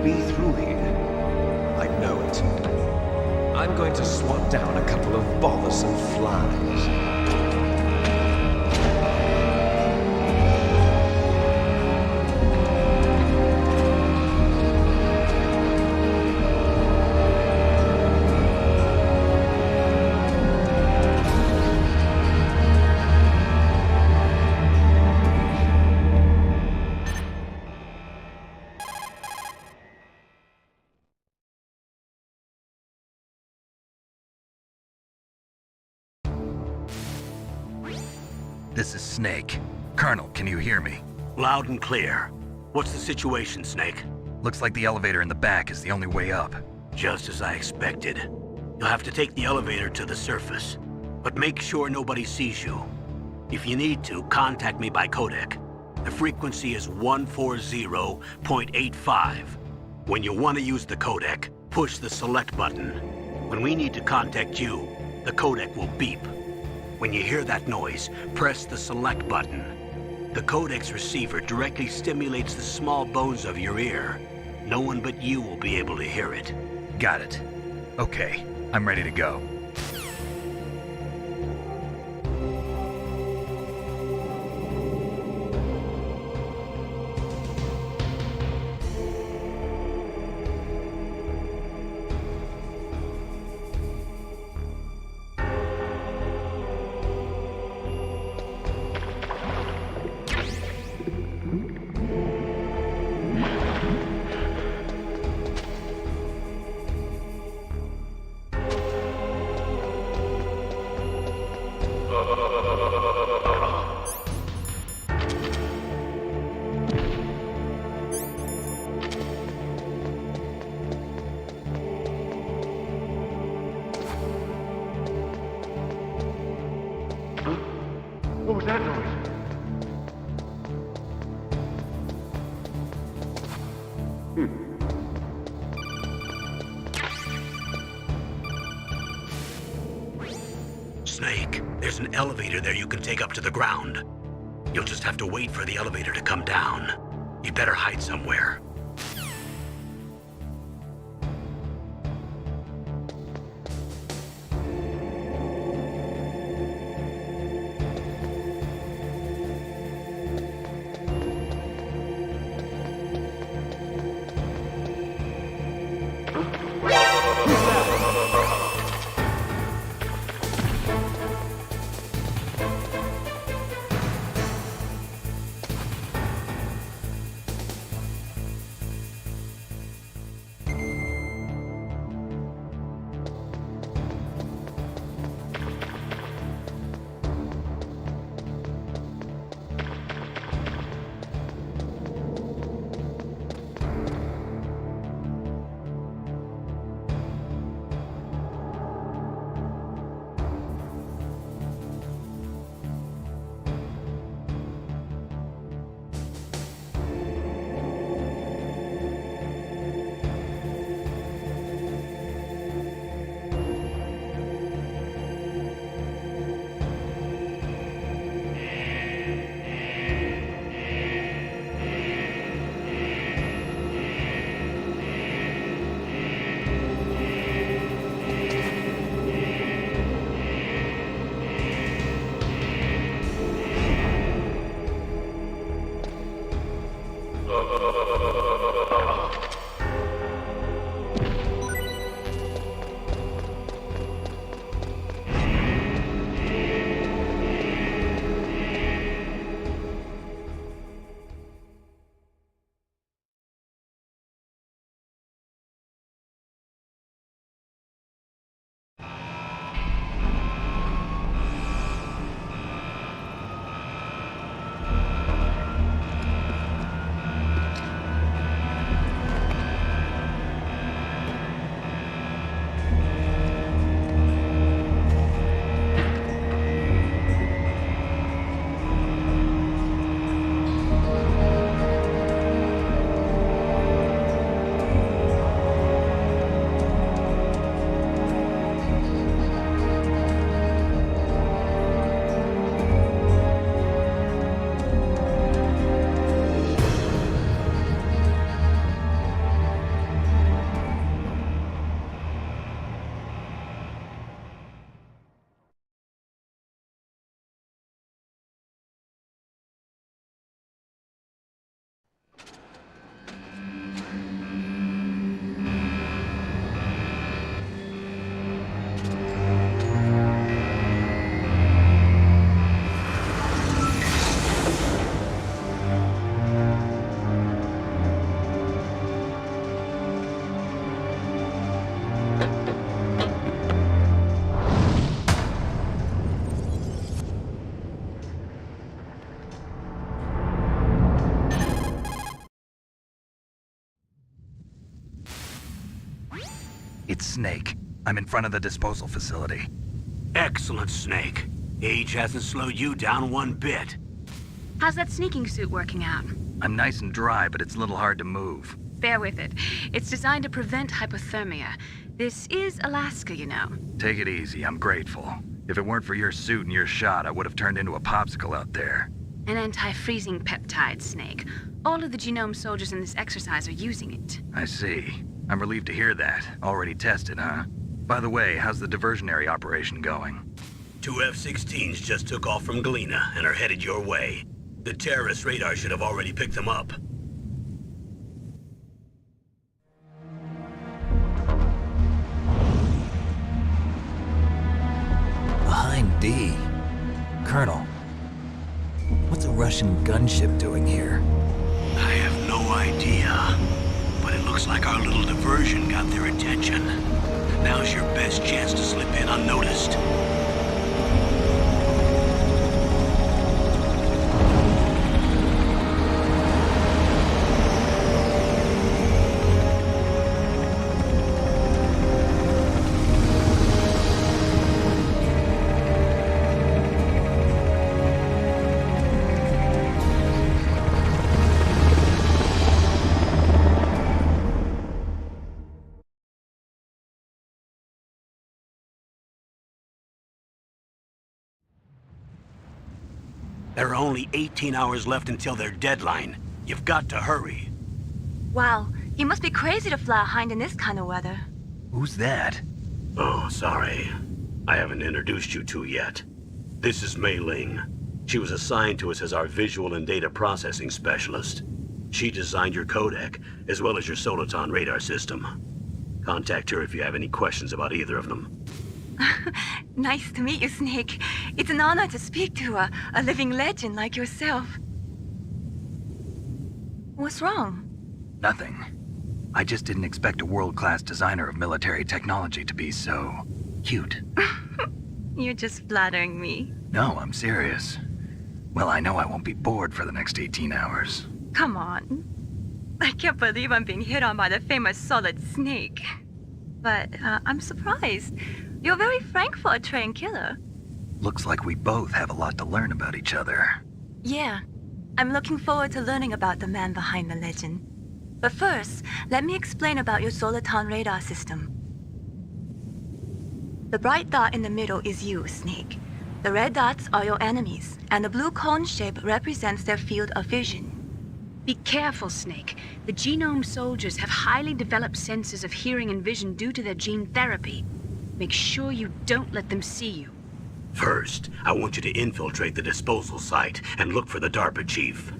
could be through here. I know it. I'm going to swat down a couple of bothersome flies. This is Snake. Colonel, can you hear me? Loud and clear. What's the situation, Snake? Looks like the elevator in the back is the only way up. Just as I expected. You'll have to take the elevator to the surface. But make sure nobody sees you. If you need to, contact me by codec. The frequency is 140.85. When you want to use the codec, push the select button. When we need to contact you, the codec will beep. When you hear that noise, press the select button. The codec's receiver directly stimulates the small bones of your ear. No one but you will be able to hear it. Got it. Okay, I'm ready to go. What was that noise? Snake, there's an elevator there you can take up to the ground. You'll just have to wait for the elevator to come down. You'd better hide somewhere. It's Snake. I'm in front of the disposal facility. Excellent, Snake. Age hasn't slowed you down one bit. How's that sneaking suit working out? I'm nice and dry, but it's a little hard to move. Bear with it. It's designed to prevent hypothermia. This is Alaska, you know. Take it easy, I'm grateful. If it weren't for your suit and your shot, I would have turned into a popsicle out there. An anti-freezing peptide, Snake. All of the genome soldiers in this exercise are using it. I see. I'm relieved to hear that. Already tested, huh? By the way, how's the diversionary operation going? 2 F-16s just took off from Galena and are headed your way. The terrorist radar should have already picked them up. Behind D. Colonel, what's a Russian gunship doing here? I have no idea, but it looks like our little diversion got their attention. Now's your best chance to slip in unnoticed. There are only 18 hours left until their deadline. You've got to hurry. Wow, you must be crazy to fly a hind in this kind of weather. Who's that? Oh, sorry. I haven't introduced you to yet. This is Mei Ling. She was assigned to us as our visual and data processing specialist. She designed your codec, as well as your Soliton radar system. Contact her if you have any questions about either of them. Nice to meet you, Snake. It's an honor to speak to a living legend like yourself. What's wrong? Nothing. I just didn't expect a world-class designer of military technology to be so cute. You're just flattering me. No, I'm serious. Well, I know I won't be bored for the next 18 hours. Come on. I can't believe I'm being hit on by the famous Solid Snake. But I'm surprised. You're very frank for a trained killer. Looks like we both have a lot to learn about each other. Yeah. I'm looking forward to learning about the man behind the legend. But first, let me explain about your Soliton radar system. The bright dot in the middle is you, Snake. The red dots are your enemies, and the blue cone shape represents their field of vision. Be careful, Snake. The genome soldiers have highly developed senses of hearing and vision due to their gene therapy. Make sure you don't let them see you. First, I want you to infiltrate the disposal site and look for the DARPA chief.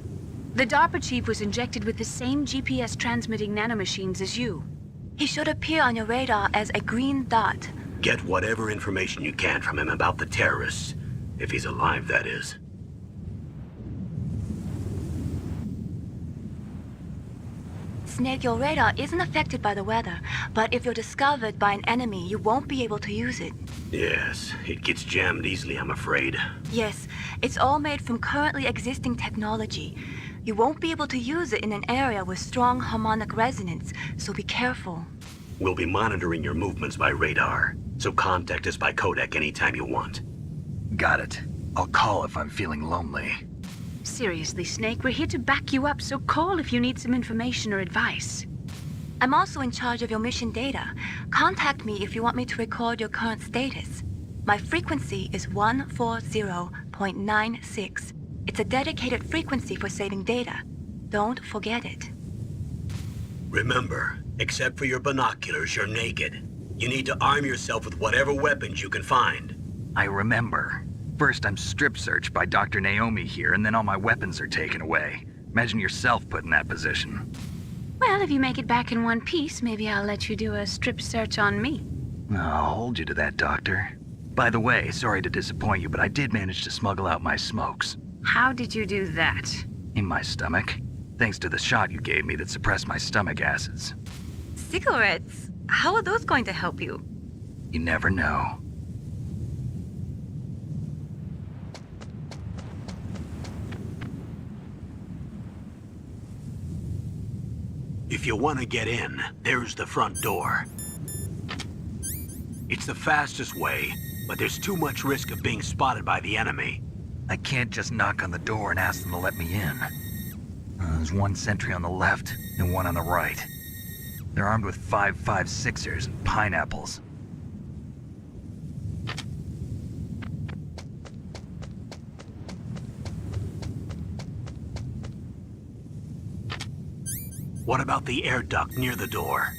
The DARPA chief was injected with the same GPS transmitting nanomachines as you. He should appear on your radar as a green dot. Get whatever information you can from him about the terrorists. If he's alive, that is. Snake, your radar isn't affected by the weather, but if you're discovered by an enemy, you won't be able to use it. Yes, it gets jammed easily, I'm afraid. Yes, it's all made from currently existing technology. You won't be able to use it in an area with strong harmonic resonance, so be careful. We'll be monitoring your movements by radar, so contact us by codec anytime you want. Got it. I'll call if I'm feeling lonely. Seriously, Snake, we're here to back you up, so call if you need some information or advice. I'm also in charge of your mission data. Contact me if you want me to record your current status. My frequency is 140.96. It's a dedicated frequency for saving data. Don't forget it. Remember, except for your binoculars, you're naked. You need to arm yourself with whatever weapons you can find. I remember. First, I'm strip searched by Dr. Naomi here, and then all my weapons are taken away. Imagine yourself put in that position. Well, if you make it back in one piece, maybe I'll let you do a strip search on me. I'll hold you to that, Doctor. By the way, sorry to disappoint you, but I did manage to smuggle out my smokes. How did you do that? In my stomach. Thanks to the shot you gave me that suppressed my stomach acids. Cigarettes? How are those going to help you? You never know. If you want to get in, there's the front door. It's the fastest way, but there's too much risk of being spotted by the enemy. I can't just knock on the door and ask them to let me in. There's one sentry on the left and one on the right. They're armed with 5.56ers and pineapples. What about the air duct near the door?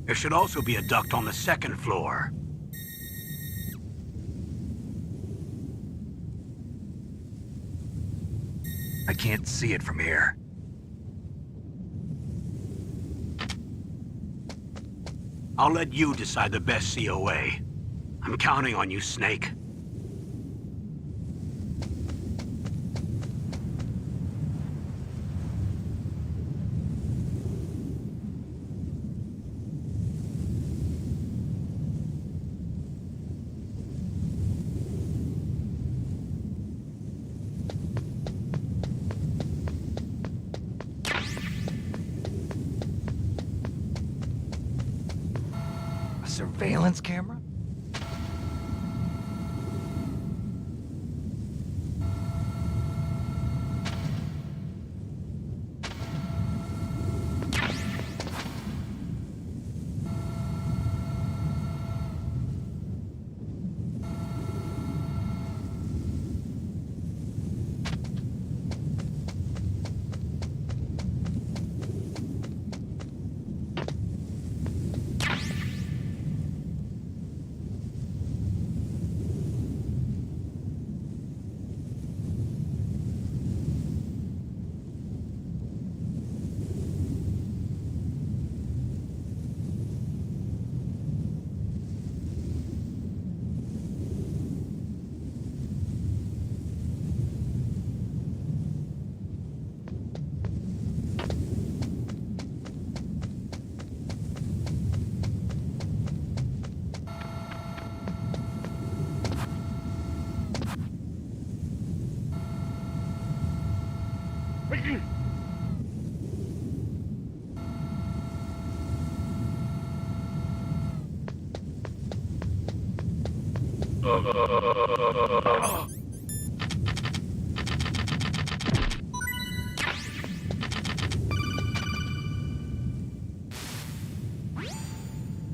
There should also be a duct on the second floor. I can't see it from here. I'll let you decide the best COA. I'm counting on you, Snake. Surveillance camera?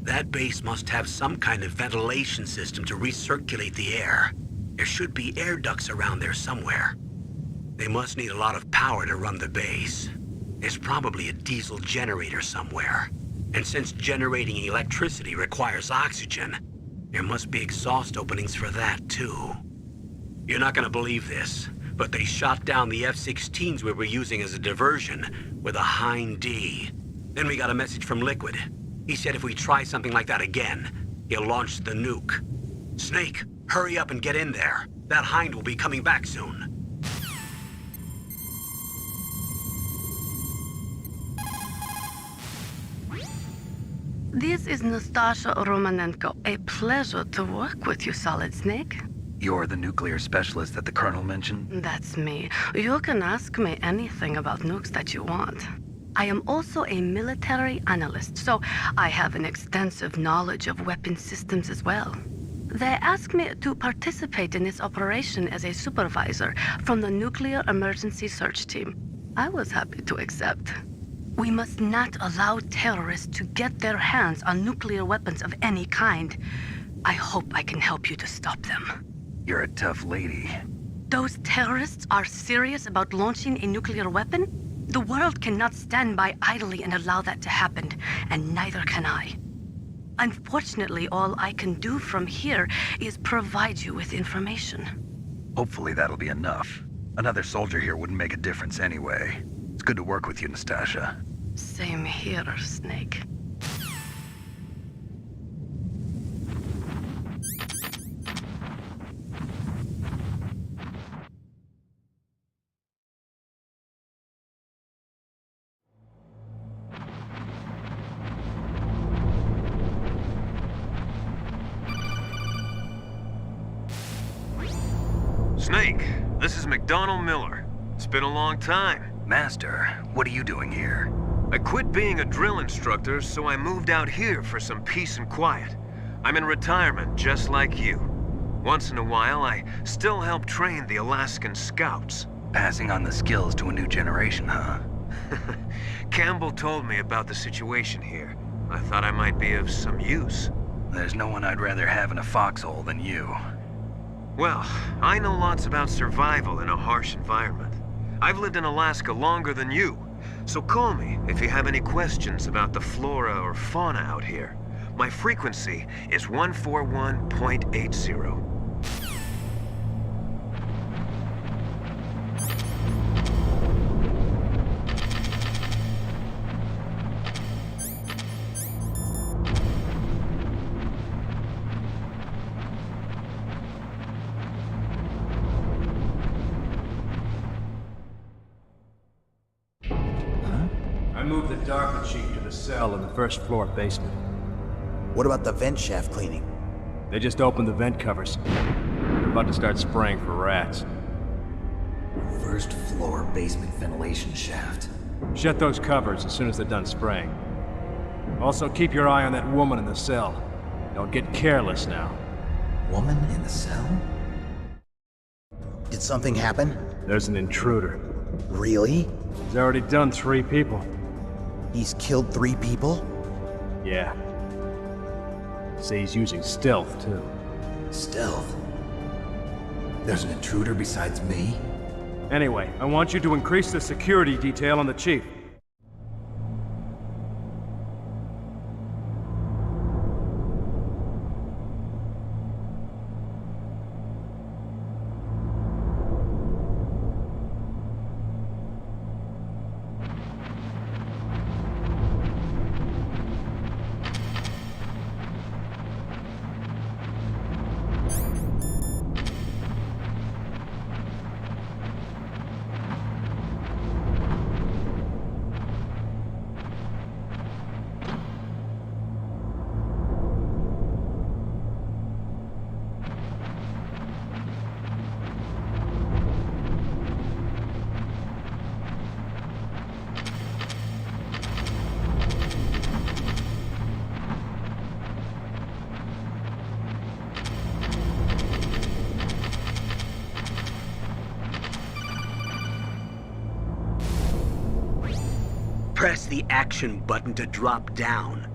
That base must have some kind of ventilation system to recirculate the air. There should be air ducts around there somewhere. They must need a lot of power to run the base. There's probably a diesel generator somewhere. And since generating electricity requires oxygen, there must be exhaust openings for that too. You're not gonna believe this, but they shot down the F-16s we were using as a diversion with a Hind D. Then we got a message from Liquid. He said if we try something like that again, he'll launch the nuke. Snake, hurry up and get in there. That Hind will be coming back soon. This is Nastasha Romanenko. A pleasure to work with you, Solid Snake. You're the nuclear specialist that the Colonel mentioned? That's me. You can ask me anything about nukes that you want. I am also a military analyst, so I have an extensive knowledge of weapon systems as well. They asked me to participate in this operation as a supervisor from the Nuclear Emergency Search Team. I was happy to accept. We must not allow terrorists to get their hands on nuclear weapons of any kind. I hope I can help you to stop them. You're a tough lady. Those terrorists are serious about launching a nuclear weapon? The world cannot stand by idly and allow that to happen, and neither can I. Unfortunately, all I can do from here is provide you with information. Hopefully that'll be enough. Another soldier here wouldn't make a difference anyway. It's good to work with you, Nastasha. Same here, Snake. Snake, this is McDonald Miller. It's been a long time. Master, what are you doing here? I quit being a drill instructor, so I moved out here for some peace and quiet. I'm in retirement, just like you. Once in a while, I still help train the Alaskan Scouts. Passing on the skills to a new generation, huh? Campbell told me about the situation here. I thought I might be of some use. There's no one I'd rather have in a foxhole than you. Well, I know lots about survival in a harsh environment. I've lived in Alaska longer than you, so call me if you have any questions about the flora or fauna out here. My frequency is 141.80. I moved the DARPA chief to the cell in the first floor basement. What about the vent shaft cleaning? They just opened the vent covers. They're about to start spraying for rats. First floor basement ventilation shaft. Shut those covers as soon as they're done spraying. Also, keep your eye on that woman in the cell. Don't get careless now. Woman in the cell? Did something happen? There's an intruder. Really? He's already done 3 people. He's killed 3 people? Yeah. Say he's using stealth, too. Stealth? There's an intruder besides me? Anyway, I want you to increase the security detail on the chief. Press the action button to drop down.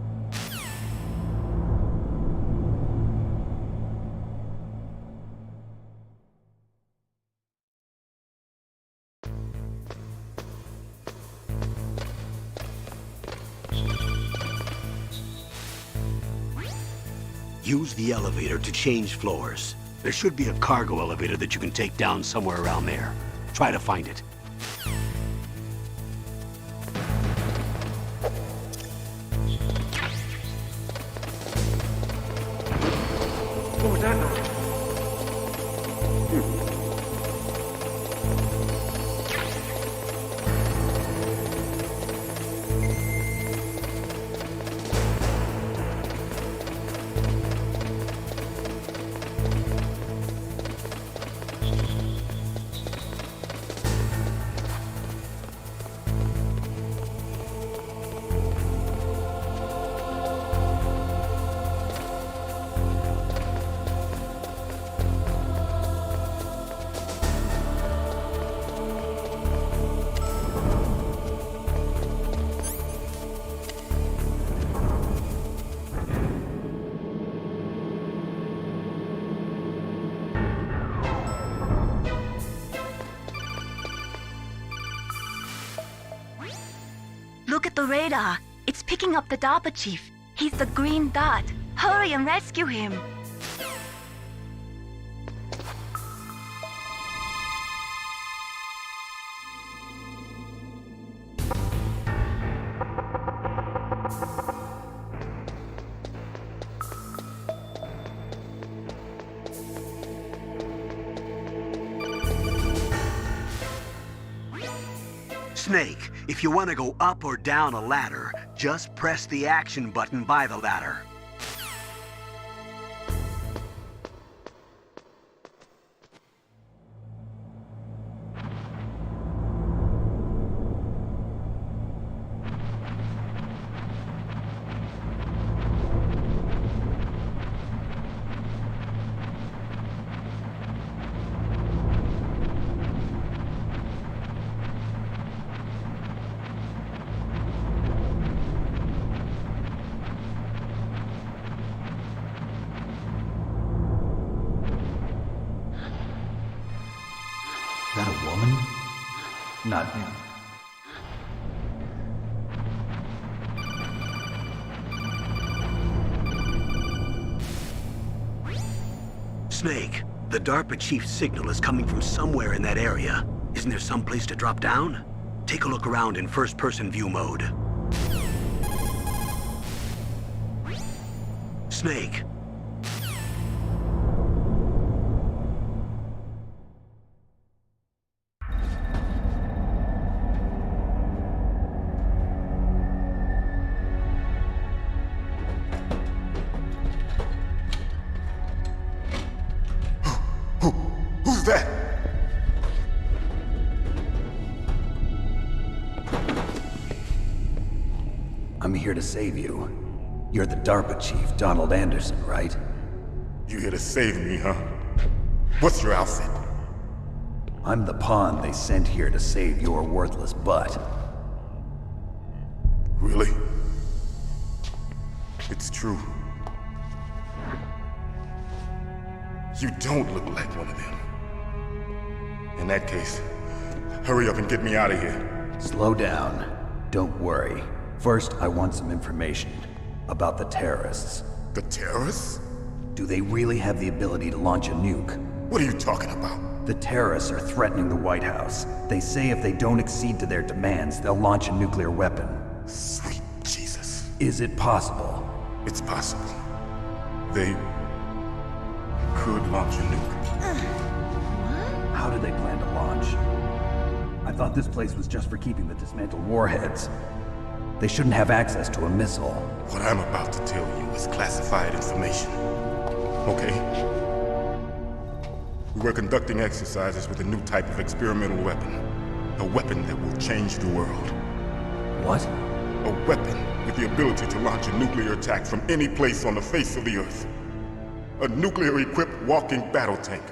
Use the elevator to change floors. There should be a cargo elevator that you can take down somewhere around there. Try to find it. What was that noise? Look at the radar. It's picking up the DARPA chief. He's the green dot. Hurry and rescue him. Snake, if you want to go up or down a ladder, just press the action button by the ladder. not him. Snake, the DARPA chief's signal is coming from somewhere in that area. Isn't there some place to drop down? Take a look around in first-person view mode. Snake. Who's that? I'm here to save you. You're the DARPA chief, Donald Anderson, right? You here to save me, huh? What's your outfit? I'm the pawn they sent here to save your worthless butt. Really? It's true. You don't look like one of them. In that case, hurry up and get me out of here. Slow down. Don't worry. First, I want some information about the terrorists. The terrorists? Do they really have the ability to launch a nuke? What are you talking about? The terrorists are threatening the White House. They say if they don't accede to their demands, they'll launch a nuclear weapon. Sweet Jesus. Is it possible? It's possible. They could launch a nuke. How do they plan to launch? I thought this place was just for keeping the dismantled warheads. They shouldn't have access to a missile. What I'm about to tell you is classified information. Okay? We were conducting exercises with a new type of experimental weapon. A weapon that will change the world. What? A weapon with the ability to launch a nuclear attack from any place on the face of the Earth. A nuclear-equipped walking battle tank.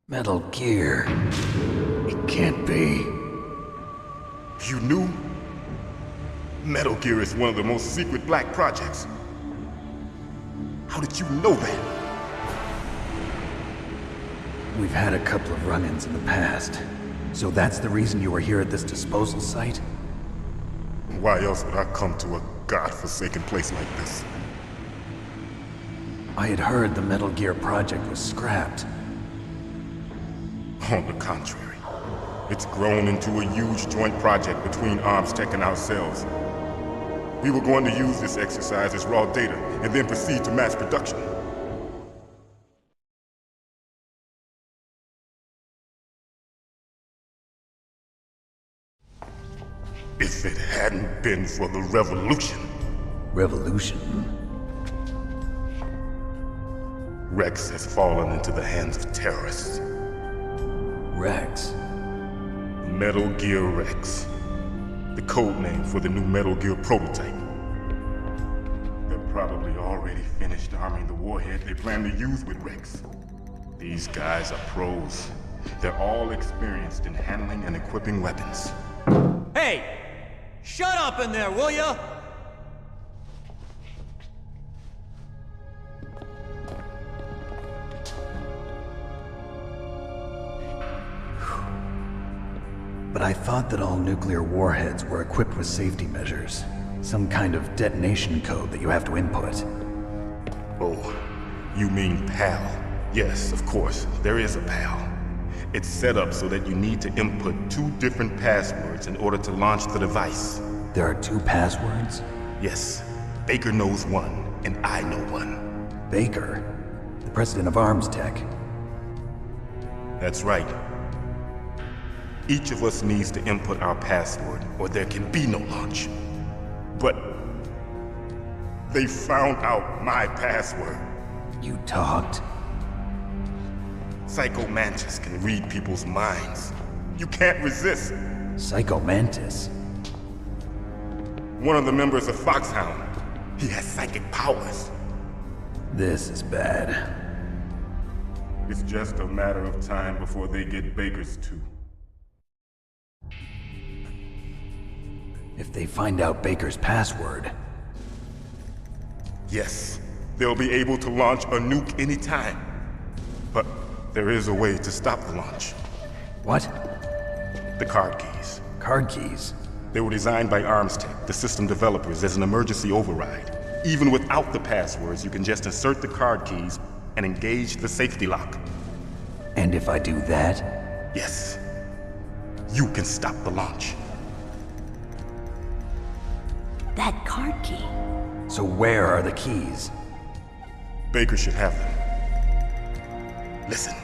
Metal Gear. It can't be. You knew? Metal Gear is one of the most secret black projects. How did you know that? We've had a couple of run-ins in the past. So that's the reason you were here at this disposal site? Why else would I come to a godforsaken place like this? I had heard the Metal Gear project was scrapped. On the contrary, it's grown into a huge joint project between ArmsTech and ourselves. We were going to use this exercise as raw data and then proceed to mass production. If it hadn't been for the revolution. Revolution? Rex has fallen into the hands of terrorists. Rex? Metal Gear Rex. The code name for the new Metal Gear prototype. They're probably already finished arming the warhead they plan to use with Rex. These guys are pros. They're all experienced in handling and equipping weapons. Hey! Shut up in there, will ya? But I thought that all nuclear warheads were equipped with safety measures. Some kind of detonation code that you have to input. Oh, you mean PAL? Yes, of course, there is a PAL. It's set up so that you need to input 2 different passwords in order to launch the device. There are 2 passwords? Yes, Baker knows one, and I know one. Baker? The president of ArmsTech? That's right. Each of us needs to input our password, or there can be no launch. But they found out my password. You talked? Psycho Mantis can read people's minds. You can't resist. Psycho Mantis? One of the members of Foxhound. He has psychic powers. This is bad. It's just a matter of time before they get Baker's too. If they find out Baker's password... Yes, They'll be able to launch a nuke anytime. But there is a way to stop the launch. What? The card keys. Card keys? They were designed by ArmsTech, the system developers, as an emergency override. Even without the passwords, you can just insert the card keys and engage the safety lock. And if I do that? Yes. You can stop the launch. That card key. So where are the keys? Baker should have them. Listen,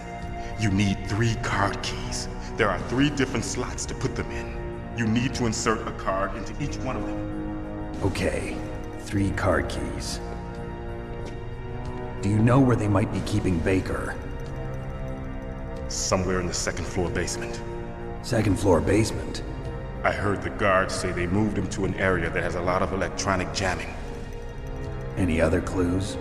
you need 3 card keys. There are 3 different slots to put them in. You need to insert a card into each one of them. Okay, 3 card keys. Do you know where they might be keeping Baker? Somewhere in the 2nd floor basement. 2nd floor basement? I heard the guards say they moved him to an area that has a lot of electronic jamming. Any other clues?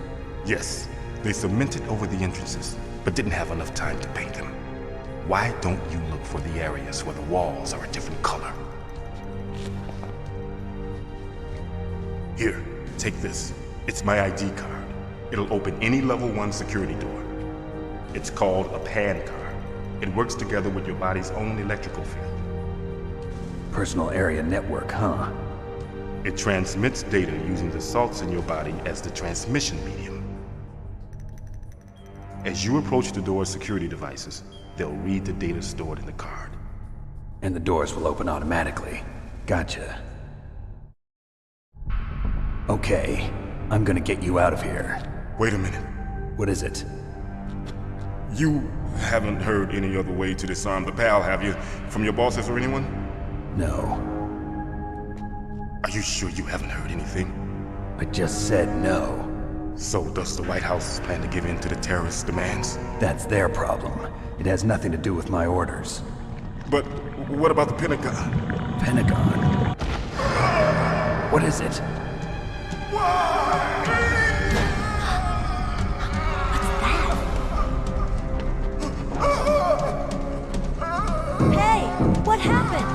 Yes, they cemented over the entrances, but didn't have enough time to paint them. Why don't you look for the areas where the walls are a different color? Here, take this. It's my ID card. It'll open any level 1 security door. It's called a PAN card. It works together with your body's own electrical field. Personal area network, huh? It transmits data using the salts in your body as the transmission medium. As you approach the door's security devices, they'll read the data stored in the card. And the doors will open automatically. Gotcha. Okay, I'm gonna get you out of here. Wait a minute. What is it? You haven't heard any other way to disarm the PAL, have you? From your bosses or anyone? No. Are you sure you haven't heard anything? I just said no. So does the White House plan to give in to the terrorists' demands? That's their problem. It has nothing to do with my orders. But what about the Pentagon? Pentagon? What is it? Hey, what happened?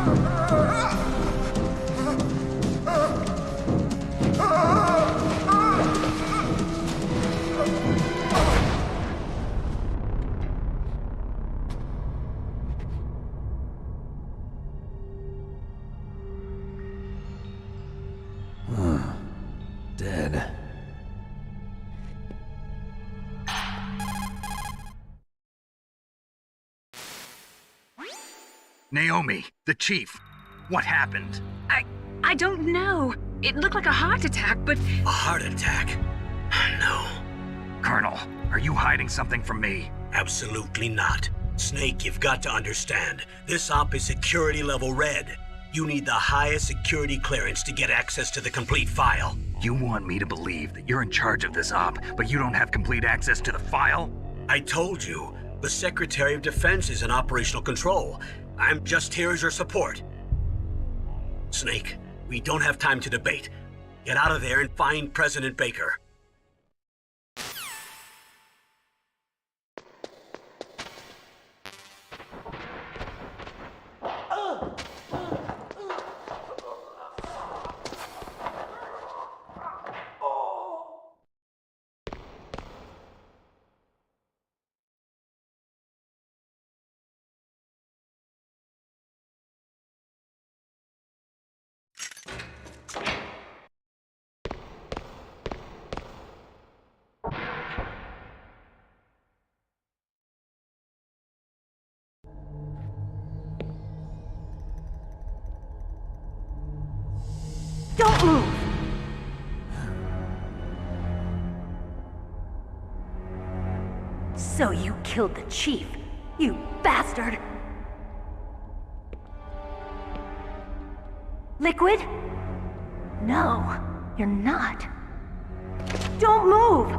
Dead. Naomi, the chief. What happened? I don't know. It looked like a heart attack, but... A heart attack? No. Colonel, are you hiding something from me? Absolutely not. Snake, you've got to understand. This op is security level red. You need the highest security clearance to get access to the complete file. You want me to believe that you're in charge of this op, but you don't have complete access to the file? I told you, the Secretary of Defense is in operational control. I'm just here as your support. Snake, we don't have time to debate. Get out of there and find President Baker. Don't move! So you killed the chief, you bastard! Liquid? No, you're not. Don't move!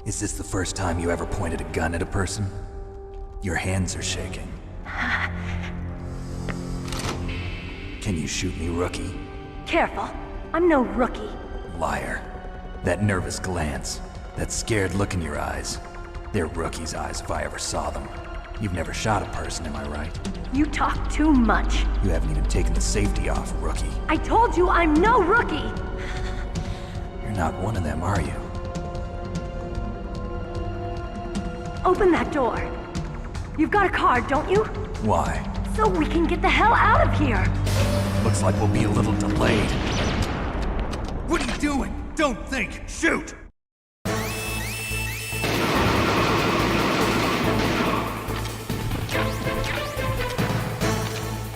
Is this the first time you ever pointed a gun at a person? Your hands are shaking. Can you shoot me, rookie? Careful, I'm no rookie. Liar. That nervous glance, that scared look in your eyes. They're rookie's eyes if I ever saw them. You've never shot a person, am I right? You talk too much. You haven't even taken the safety off, rookie. I told you I'm no rookie! You're not one of them, are you? Open that door. You've got a card, don't you? Why? So we can get the hell out of here! Looks like we'll be a little delayed. What are you doing? Don't think! Shoot!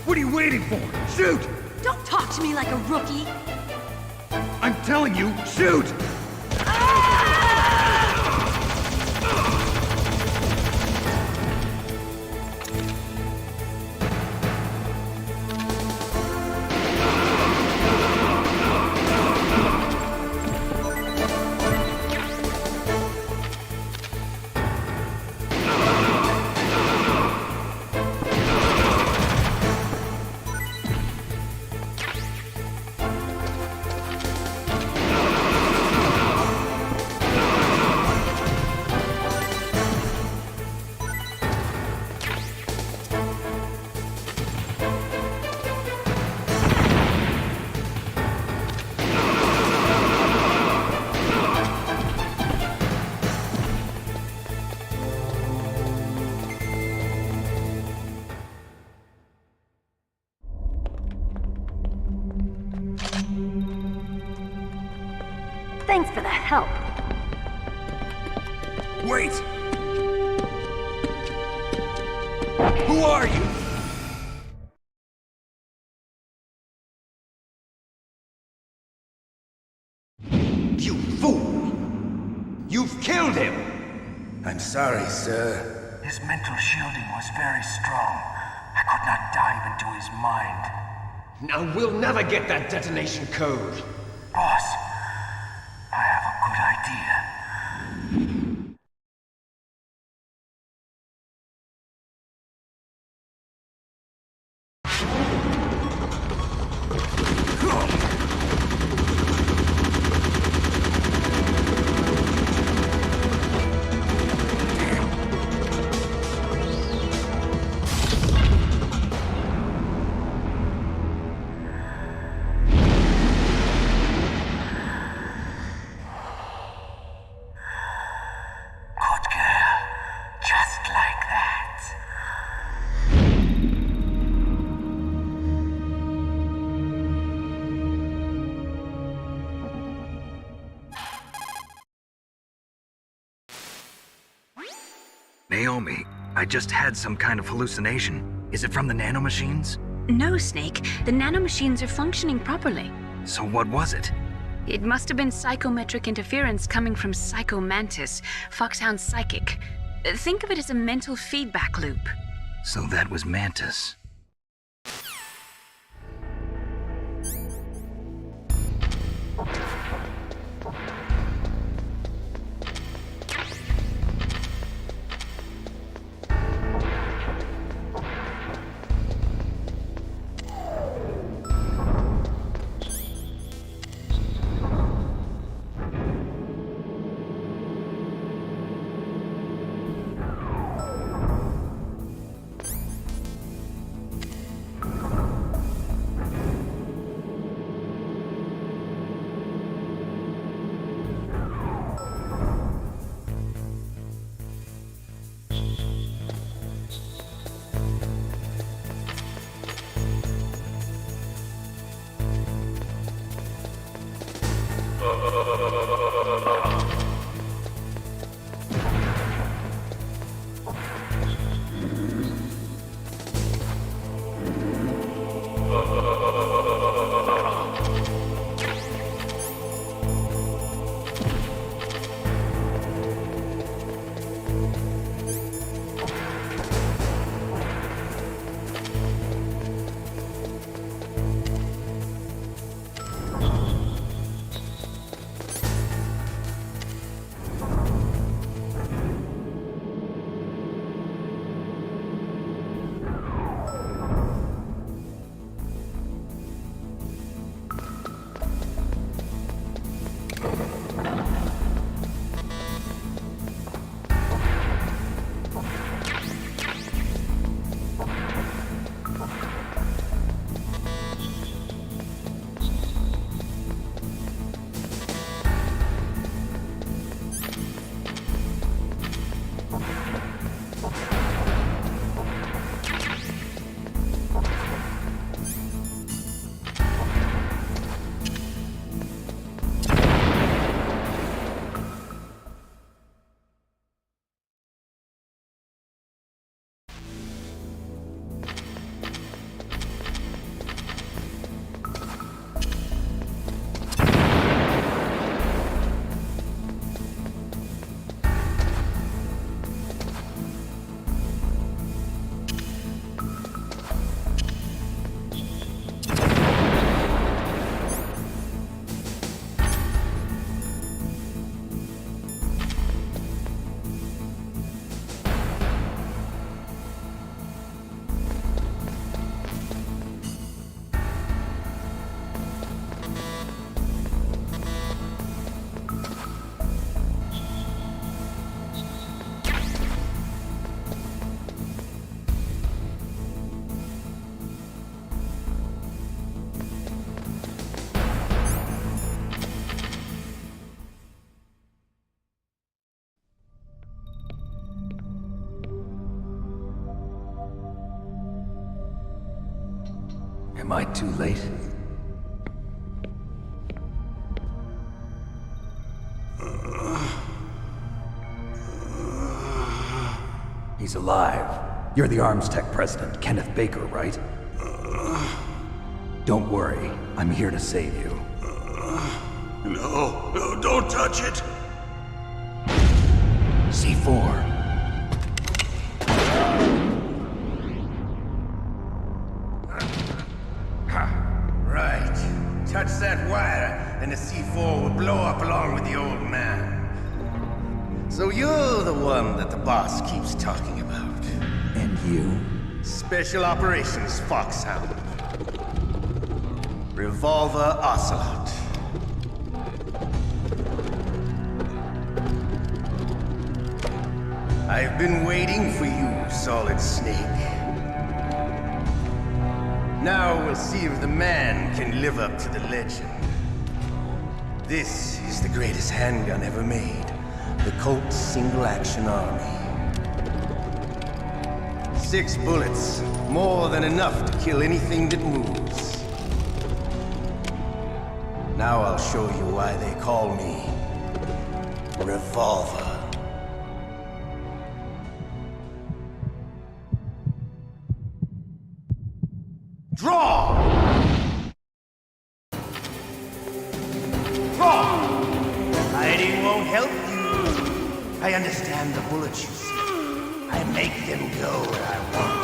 What are you waiting for? Shoot! Don't talk to me like a rookie! I'm telling you, shoot! Thanks for the help. Wait! Who are you? You fool! You've killed him! I'm sorry, sir. His mental shielding was very strong. I could not dive into his mind. Now we'll never get that detonation code. Boss, I have a good idea. Naomi, I just had some kind of hallucination. Is it from the nanomachines? No, Snake. The nanomachines are functioning properly. So what was it? It must have been psychometric interference coming from Psycho Mantis, Foxhound's psychic. Think of it as a mental feedback loop. So that was Mantis. Am I too late? He's alive. You're the Arms Tech president, Kenneth Baker, right? Don't worry, I'm here to save you. No, don't touch it! C4. Right. Touch that wire, and the C4 will blow up along with the old man. So you're the one that the boss keeps talking about. And you? Special Operations Foxhound. Revolver Ocelot. I've been waiting for you, Solid Snake. Now we'll see if the man can live up to the legend. This is the greatest handgun ever made. The Colt Single Action Army. 6 bullets, more than enough to kill anything that moves. Now I'll show you why they call me Revolver. Draw! Draw! Hiding won't help you. I understand the bullets you see. I make them go where I want.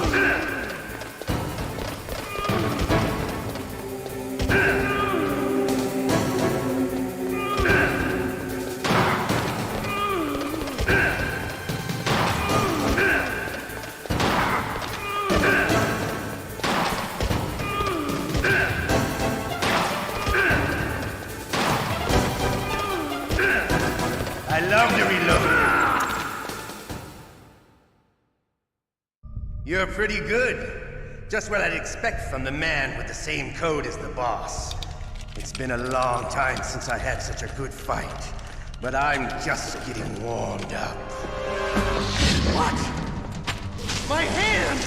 I love to reload. You're pretty good. Just what I'd expect from the man with the same code as the boss. It's been a long time since I had such a good fight, but I'm just getting warmed up. What? My hand!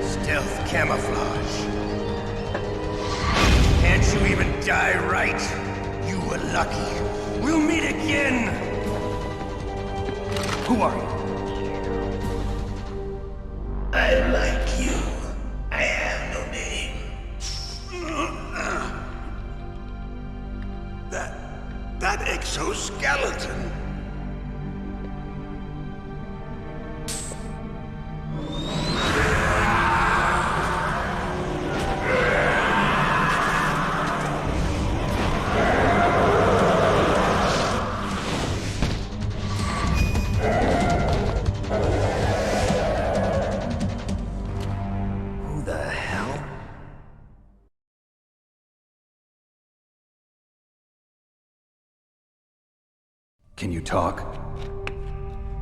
Stealth camouflage. Can't you even die right? You were lucky. We'll meet again! Who are you? I'm like you. I have no name. That exoskeleton. Who the hell? Can you talk?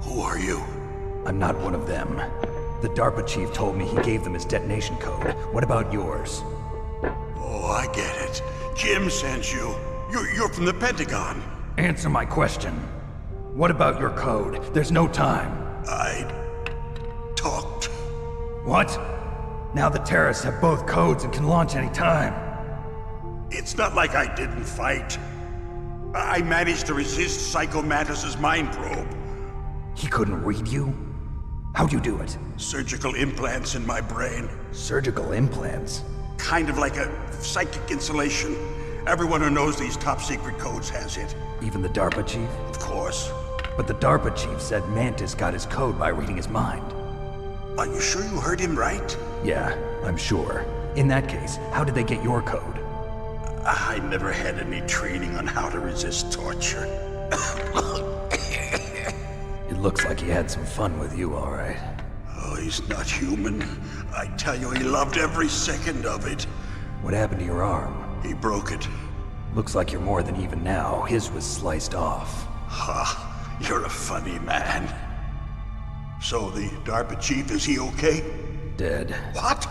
Who are you? I'm not one of them. The DARPA chief told me he gave them his detonation code. What about yours? Oh, I get it. Jim sent you. You're from the Pentagon. Answer my question. What about your code? There's no time. I talked. What? Now the terrorists have both codes and can launch any time. It's not like I didn't fight. I managed to resist Psycho Mantis's mind probe. He couldn't read you? How'd you do it? Surgical implants in my brain. Surgical implants? Kind of like a psychic insulation. Everyone who knows these top secret codes has it. Even the DARPA chief? Of course. But the DARPA chief said Mantis got his code by reading his mind. Are you sure you heard him right? Yeah, I'm sure. In that case, how did they get your code? I never had any training on how to resist torture. It looks like he had some fun with you, all right. Oh, he's not human. I tell you, he loved every second of it. What happened to your arm? He broke it. Looks like you're more than even now. His was sliced off. Ha, you're a funny man. So the DARPA chief, is he okay? Dead. What?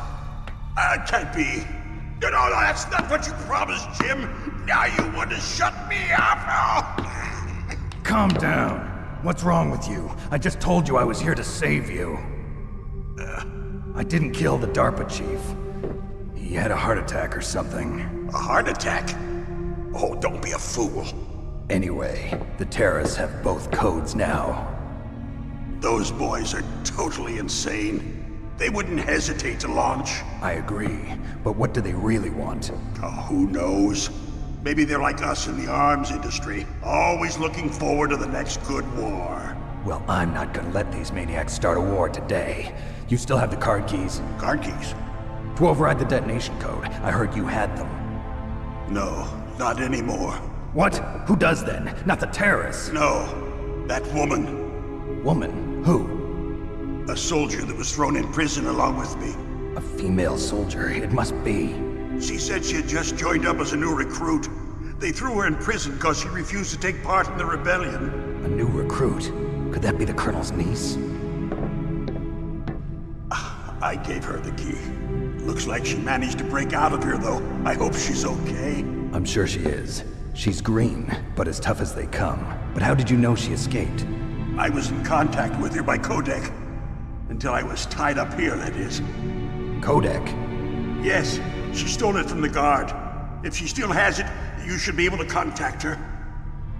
Can't be. No, that's not what you promised, Jim. Now you want to shut me up? Calm down. What's wrong with you? I just told you I was here to save you. I didn't kill the DARPA chief. He had a heart attack or something. A heart attack? Oh, don't be a fool. Anyway, the terrorists have both codes now. Those boys are totally insane. They wouldn't hesitate to launch. I agree, but what do they really want? Oh, who knows? Maybe they're like us in the arms industry, always looking forward to the next good war. Well, I'm not gonna let these maniacs start a war today. You still have the card keys? Card keys? To override the detonation code. I heard you had them. No, not anymore. What? Who does then? Not the terrorists? No, that woman. Woman? Who? A soldier that was thrown in prison along with me. A female soldier, it must be. She said she had just joined up as a new recruit. They threw her in prison because she refused to take part in the rebellion. A new recruit? Could that be the Colonel's niece? I gave her the key. Looks like she managed to break out of here, though. I hope she's okay. I'm sure she is. She's green, but as tough as they come. But how did you know she escaped? I was in contact with her by codec. Until I was tied up here, that is. Codec? Yes, she stole it from the guard. If she still has it, you should be able to contact her.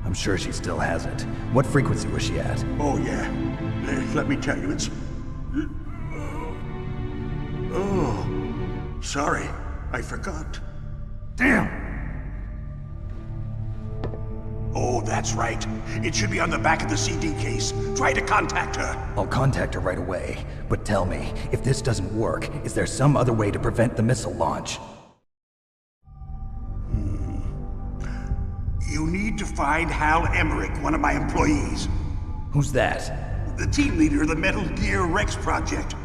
I'm sure she still has it. What frequency was she at? Oh, yeah. Let me tell you, it's... Oh, sorry. I forgot. Damn! Oh, that's right. It should be on the back of the CD case. Try to contact her. I'll contact her right away. But tell me, if this doesn't work, is there some other way to prevent the missile launch? You need to find Hal Emmerich, one of my employees. Who's that? The team leader of the Metal Gear Rex project.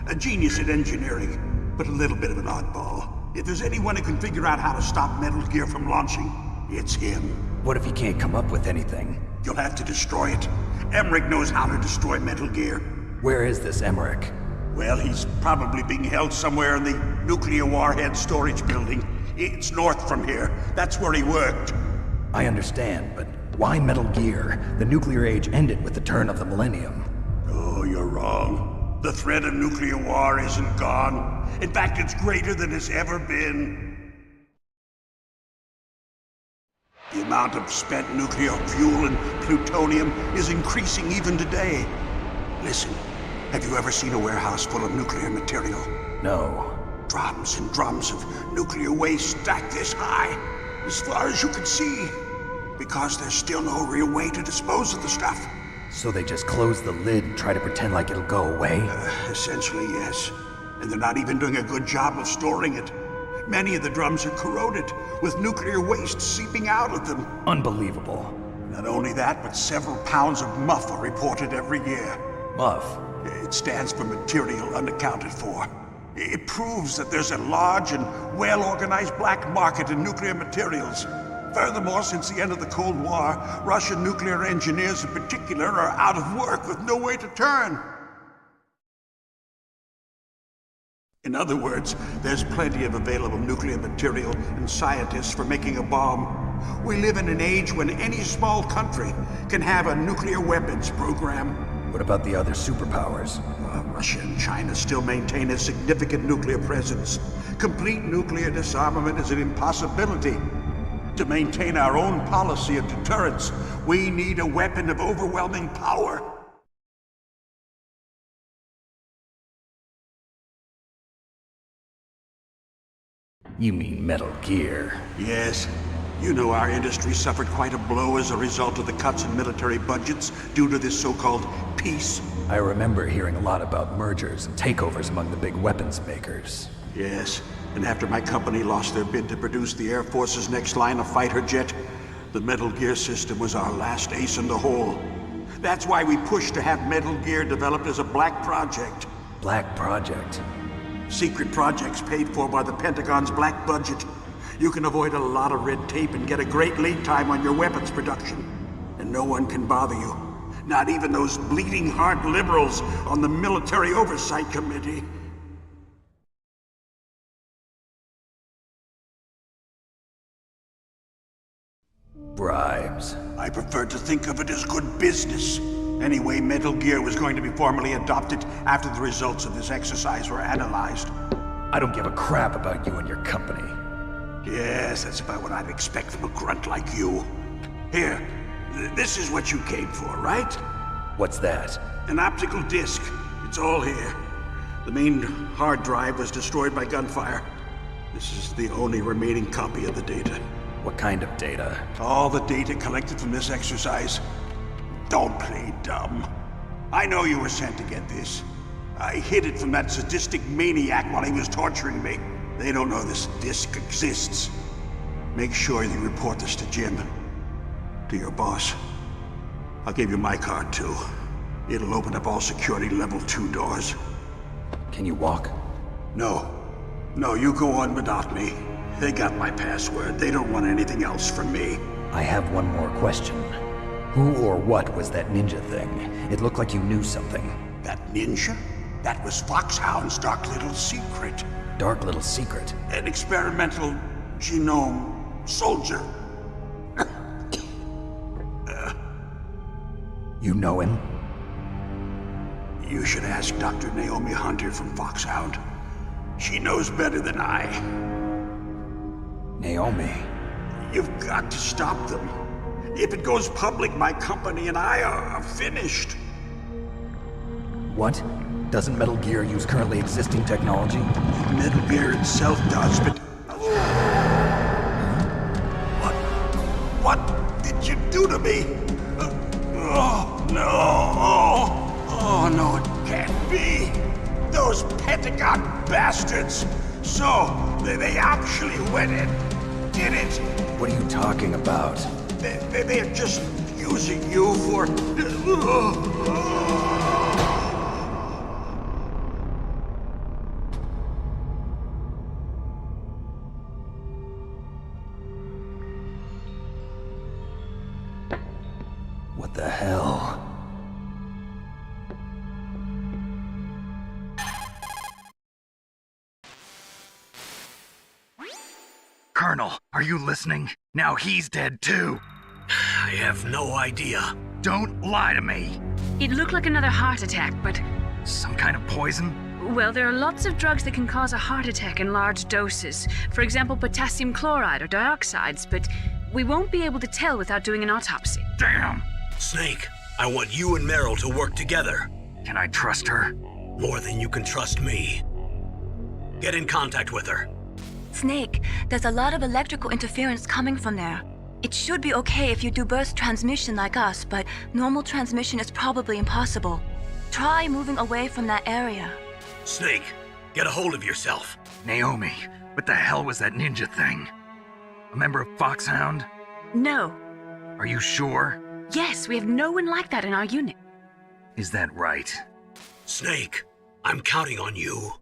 A genius at engineering, but a little bit of an oddball. If there's anyone who can figure out how to stop Metal Gear from launching, it's him. What if he can't come up with anything? You'll have to destroy it. Emmerich knows how to destroy Metal Gear. Where is this Emmerich? Well, he's probably being held somewhere in the nuclear warhead storage building. It's north from here. That's where he worked. I understand, but why Metal Gear? The nuclear age ended with the turn of the millennium. Oh, you're wrong. The threat of nuclear war isn't gone. In fact, it's greater than it's ever been. The amount of spent nuclear fuel and plutonium is increasing even today. Listen, have you ever seen a warehouse full of nuclear material? No. Drums and drums of nuclear waste stacked this high, as far as you can see. Because there's still no real way to dispose of the stuff. So they just close the lid and try to pretend like it'll go away? Essentially, yes. And they're not even doing a good job of storing it. Many of the drums are corroded, with nuclear waste seeping out of them. Unbelievable. Not only that, but several pounds of MUF are reported every year. MUF? It stands for material unaccounted for. It proves that there's a large and well-organized black market in nuclear materials. Furthermore, since the end of the Cold War, Russian nuclear engineers in particular are out of work with no way to turn. In other words, there's plenty of available nuclear material and scientists for making a bomb. We live in an age when any small country can have a nuclear weapons program. What about the other superpowers? Russia and China still maintain a significant nuclear presence. Complete nuclear disarmament is an impossibility. To maintain our own policy of deterrence, we need a weapon of overwhelming power. You mean Metal Gear? Yes. You know our industry suffered quite a blow as a result of the cuts in military budgets due to this so-called peace. I remember hearing a lot about mergers and takeovers among the big weapons makers. Yes, and after my company lost their bid to produce the Air Force's next line of fighter jet, the Metal Gear system was our last ace in the hole. That's why we pushed to have Metal Gear developed as a black project. Black project? Secret projects paid for by the Pentagon's black budget. You can avoid a lot of red tape and get a great lead time on your weapons production. And no one can bother you. Not even those bleeding heart liberals on the Military Oversight Committee. Bribes. I prefer to think of it as good business. Anyway, Metal Gear was going to be formally adopted after the results of this exercise were analyzed. I don't give a crap about you and your company. Yes, that's about what I'd expect from a grunt like you. Here, this is what you came for, right? What's that? An optical disc. It's all here. The main hard drive was destroyed by gunfire. This is the only remaining copy of the data. What kind of data? All the data collected from this exercise. Don't play dumb. I know you were sent to get this. I hid it from that sadistic maniac while he was torturing me. They don't know this disc exists. Make sure you report this to Jim. To your boss. I'll give you my card too. It'll open up all security level 2 doors. Can you walk? No. No, you go on without me. They got my password. They don't want anything else from me. I have one more question. Who or what was that ninja thing? It looked like you knew something. That ninja? That was Foxhound's dark little secret. Dark little secret? An experimental genome soldier. You know him? You should ask Dr. Naomi Hunter from Foxhound. She knows better than I. Naomi? You've got to stop them. If it goes public, my company and I are finished. What? Doesn't Metal Gear use currently existing technology? Metal Gear itself does, but... What did you do to me? Oh, no. Oh, no, it can't be. Those Pentagon bastards. So, they actually went and did it. What are you talking about? They're just using you for... What the hell? Colonel, are you listening? Now he's dead too. I have no idea. Don't lie to me. It looked like another heart attack, but... Some kind of poison? Well, there are lots of drugs that can cause a heart attack in large doses. For example, potassium chloride or dioxides, but we won't be able to tell without doing an autopsy. Damn! Snake, I want you and Meryl to work together. Can I trust her? More than you can trust me. Get in contact with her. Snake, there's a lot of electrical interference coming from there. It should be okay if you do burst transmission like us, but normal transmission is probably impossible. Try moving away from that area. Snake, get a hold of yourself. Naomi, what the hell was that ninja thing? A member of Foxhound? No. Are you sure? Yes, we have no one like that in our unit. Is that right? Snake, I'm counting on you.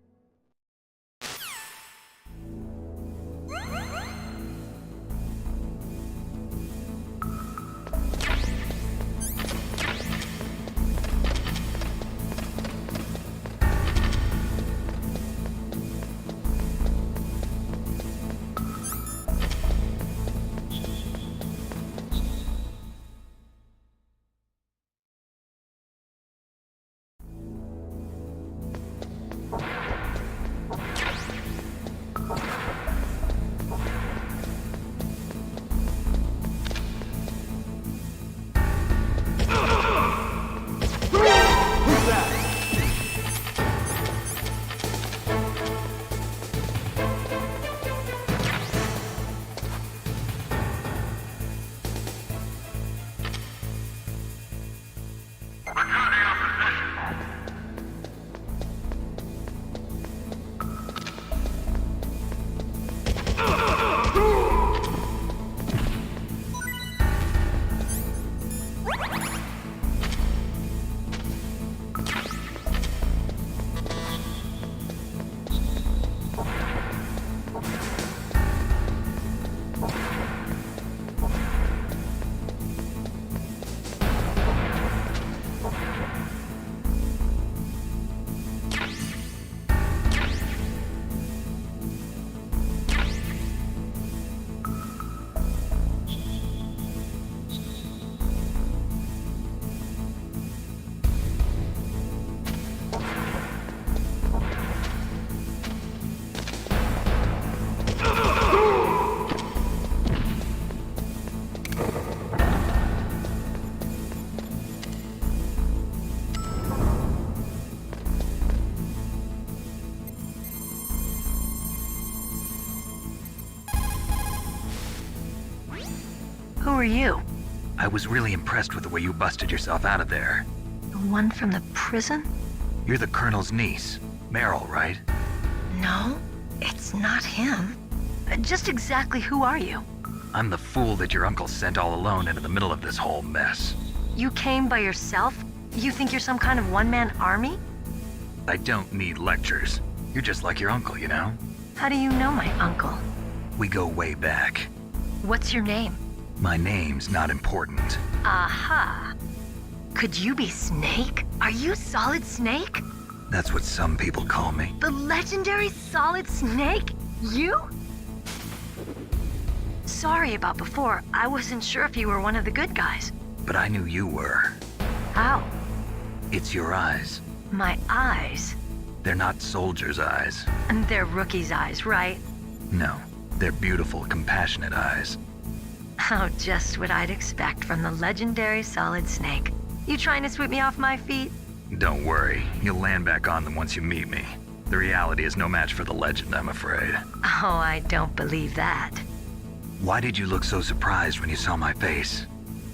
are you? I was really impressed with the way you busted yourself out of there. The one from the prison? You're the Colonel's niece, Meryl, right? No, it's not him. Just exactly who are you? I'm the fool that your uncle sent all alone into the middle of this whole mess. You came by yourself? You think you're some kind of one-man army? I don't need lectures. You're just like your uncle, you know? How do you know my uncle? We go way back. What's your name? My name's not important. Aha. Could you be Snake? Are you Solid Snake? That's what some people call me. The legendary Solid Snake? You? Sorry about before. I wasn't sure if you were one of the good guys. But I knew you were. How? It's your eyes. My eyes? They're not soldiers' eyes. And they're rookies' eyes, right? No, they're beautiful, compassionate eyes. Oh, just what I'd expect from the legendary Solid Snake. You trying to sweep me off my feet? Don't worry, you'll land back on them once you meet me. The reality is no match for the legend, I'm afraid. Oh, I don't believe that. Why did you look so surprised when you saw my face?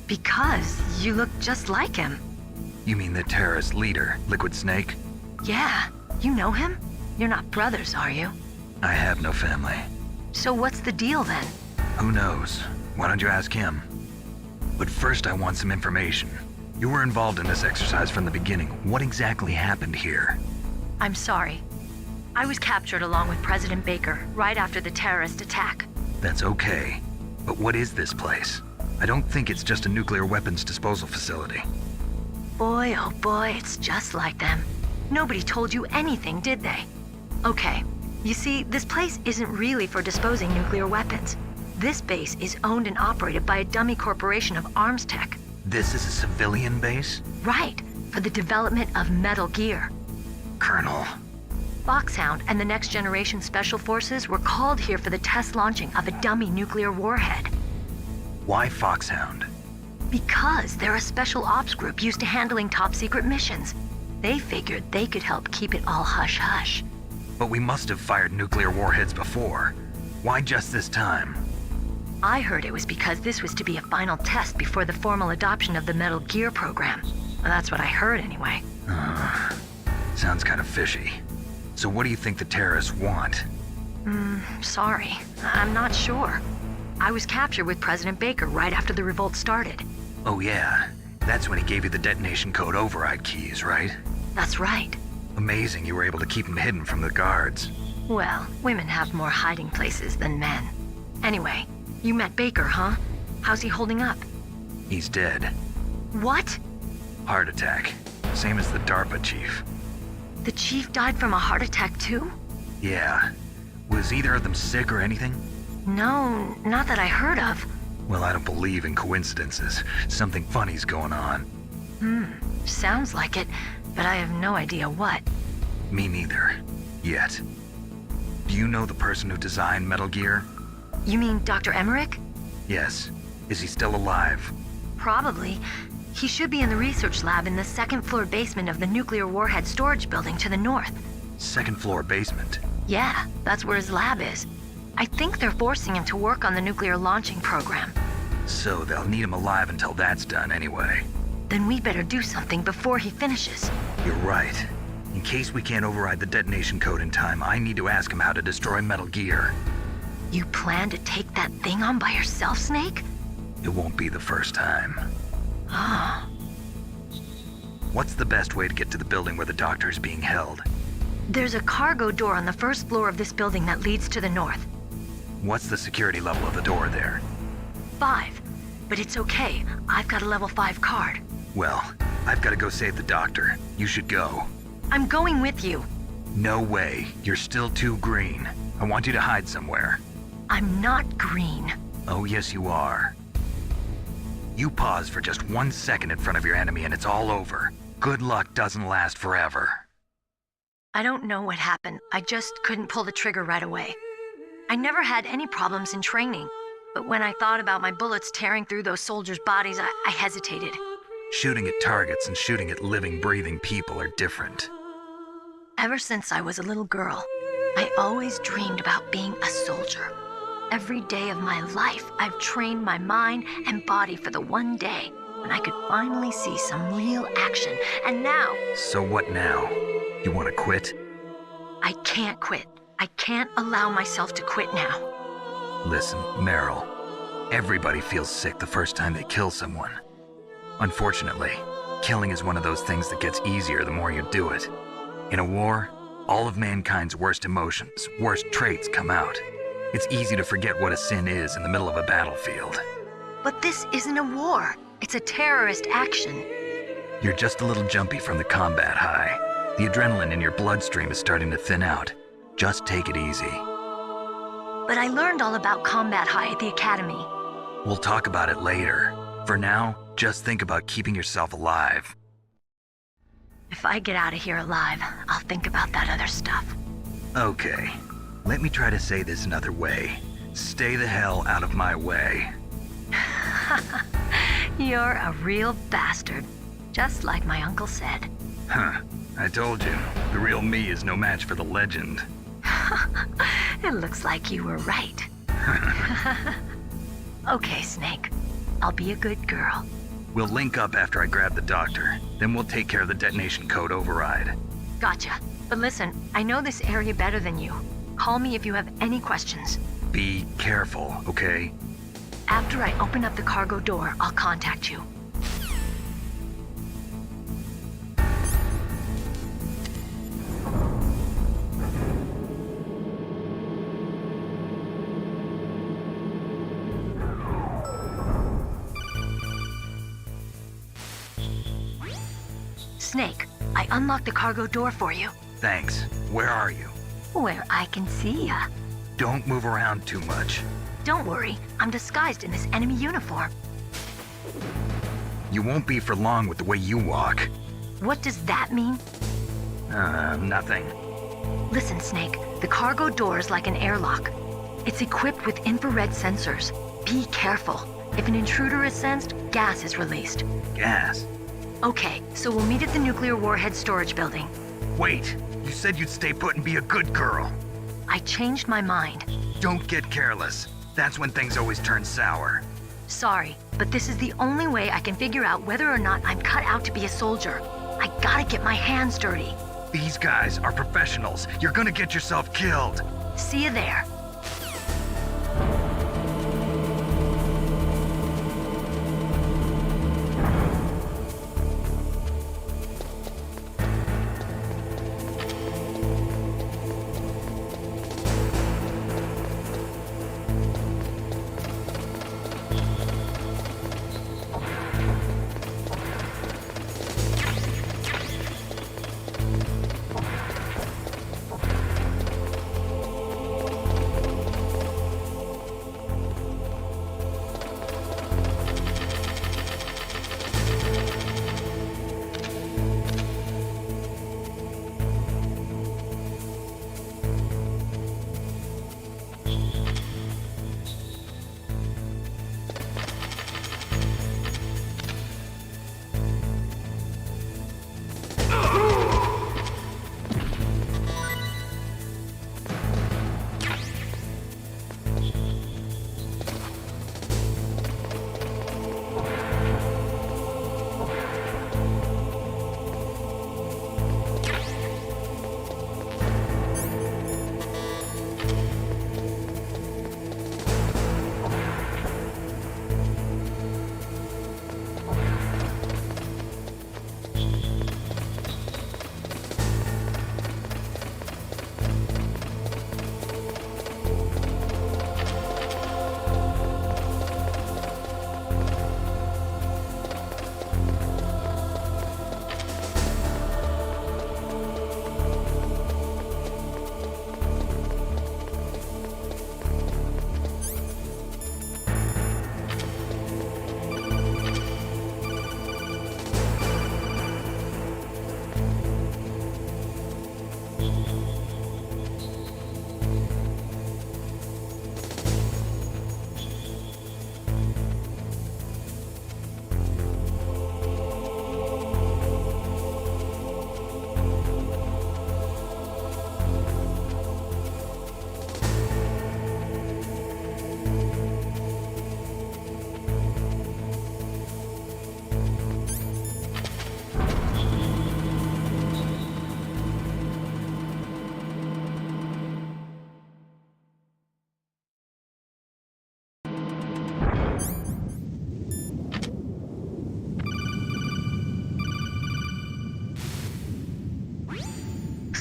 Because you look just like him. You mean the terrorist leader, Liquid Snake? Yeah, you know him? You're not brothers, are you? I have no family. So what's the deal then? Who knows? Why don't you ask him? But first I want some information. You were involved in this exercise from the beginning. What exactly happened here? I'm sorry. I was captured along with President Baker right after the terrorist attack. That's okay. But what is this place? I don't think it's just a nuclear weapons disposal facility. Boy, oh boy, it's just like them. Nobody told you anything, did they? Okay, you see, this place isn't really for disposing nuclear weapons. This base is owned and operated by a dummy corporation of arms tech. This is a civilian base? Right, for the development of Metal Gear. Colonel. Foxhound and the Next Generation Special Forces were called here for the test launching of a dummy nuclear warhead. Why Foxhound? Because they're a special ops group used to handling top-secret missions. They figured they could help keep it all hush-hush. But we must have fired nuclear warheads before. Why just this time? I heard it was because this was to be a final test before the formal adoption of the Metal Gear program. Well, that's what I heard anyway. Sounds kind of fishy. So what do you think the terrorists want? Sorry. I'm not sure. I was captured with President Baker right after the revolt started. Oh yeah, that's when he gave you the detonation code override keys, right? That's right. Amazing you were able to keep them hidden from the guards. Well, women have more hiding places than men. Anyway, you met Baker, huh? How's he holding up? He's dead. What? Heart attack. Same as the DARPA chief. The chief died from a heart attack too? Yeah. Was either of them sick or anything? No, not that I heard of. Well, I don't believe in coincidences. Something funny's going on. Sounds like it, but I have no idea what. Me neither. Yet. Do you know the person who designed Metal Gear? You mean Dr. Emmerich? Yes. Is he still alive? Probably. He should be in the research lab in the second-floor basement of the nuclear warhead storage building to the north. Second-floor basement? Yeah, that's where his lab is. I think they're forcing him to work on the nuclear launching program. So they'll need him alive until that's done anyway. Then we better do something before he finishes. You're right. In case we can't override the detonation code in time, I need to ask him how to destroy Metal Gear. You plan to take that thing on by yourself, Snake? It won't be the first time. Ah. What's the best way to get to the building where the doctor is being held? There's a cargo door on the first floor of this building that leads to the north. What's the security level of the door there? 5. But it's okay. I've got a level 5 card. Well, I've got to go save the doctor. You should go. I'm going with you. No way. You're still too green. I want you to hide somewhere. I'm not green. Oh, yes, you are. You pause for just 1 second in front of your enemy and it's all over. Good luck doesn't last forever. I don't know what happened. I just couldn't pull the trigger right away. I never had any problems in training, but when I thought about my bullets tearing through those soldiers' bodies, I hesitated. Shooting at targets and shooting at living, breathing people are different. Ever since I was a little girl, I always dreamed about being a soldier. every day of my life, I've trained my mind and body for the one day when I could finally see some real action. And now... So what now? You want to quit? I can't quit. I can't allow myself to quit now. Listen, Meryl. Everybody feels sick the first time they kill someone. Unfortunately, killing is one of those things that gets easier the more you do it. In a war, all of mankind's worst emotions, worst traits come out. It's easy to forget what a sin is in the middle of a battlefield. But this isn't a war. It's a terrorist action. You're just a little jumpy from the combat high. The adrenaline in your bloodstream is starting to thin out. Just take it easy. But I learned all about combat high at the academy. We'll talk about it later. For now, just think about keeping yourself alive. If I get out of here alive, I'll think about that other stuff. Okay. Let me try to say this another way. Stay the hell out of my way. You're a real bastard. Just like my uncle said. Huh. I told you. The real me is no match for the legend. It looks like you were right. Okay, Snake. I'll be a good girl. We'll link up after I grab the doctor. Then we'll take care of the detonation code override. Gotcha. But listen, I know this area better than you. Call me if you have any questions. Be careful, okay? After I open up the cargo door, I'll contact you. Snake, I unlocked the cargo door for you. Thanks. Where are you? Where I can see ya. Don't move around too much. Don't worry, I'm disguised in this enemy uniform. You won't be for long with the way you walk. What does that mean? Nothing. Listen, Snake, the cargo door is like an airlock. It's equipped with infrared sensors. Be careful. If an intruder is sensed, gas is released. Gas? Okay, so we'll meet at the nuclear warhead storage building. Wait, you said you'd stay put and be a good girl. I changed my mind. Don't get careless. That's when things always turn sour. Sorry, but this is the only way I can figure out whether or not I'm cut out to be a soldier. I gotta get my hands dirty. These guys are professionals. You're gonna get yourself killed. See you there.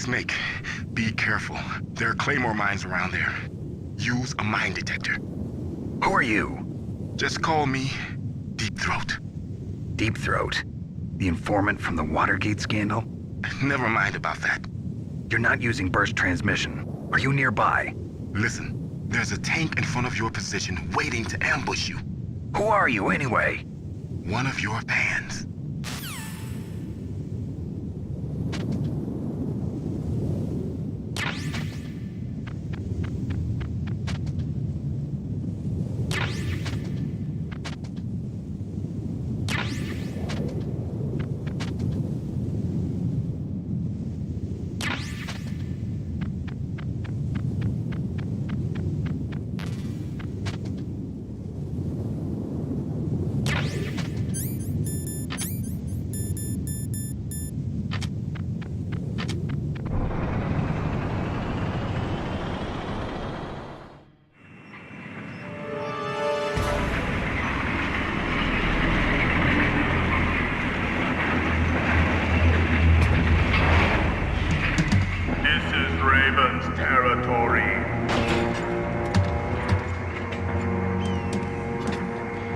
Snake, be careful. There are claymore mines around there. Use a mine detector. Who are you? Just call me Deep Throat. Deep Throat? The informant from the Watergate scandal? Never mind about that. You're not using burst transmission. Are you nearby? Listen, there's a tank in front of your position waiting to ambush you. Who are you anyway? One of your fans.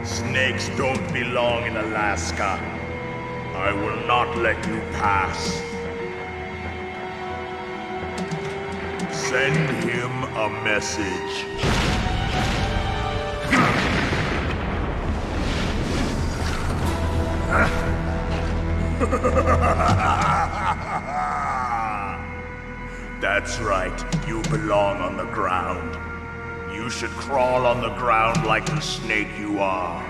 Snakes don't belong in Alaska. I will not let you pass. Send him a message. That's right, you belong on the ground. You should crawl on the ground like the snake you are.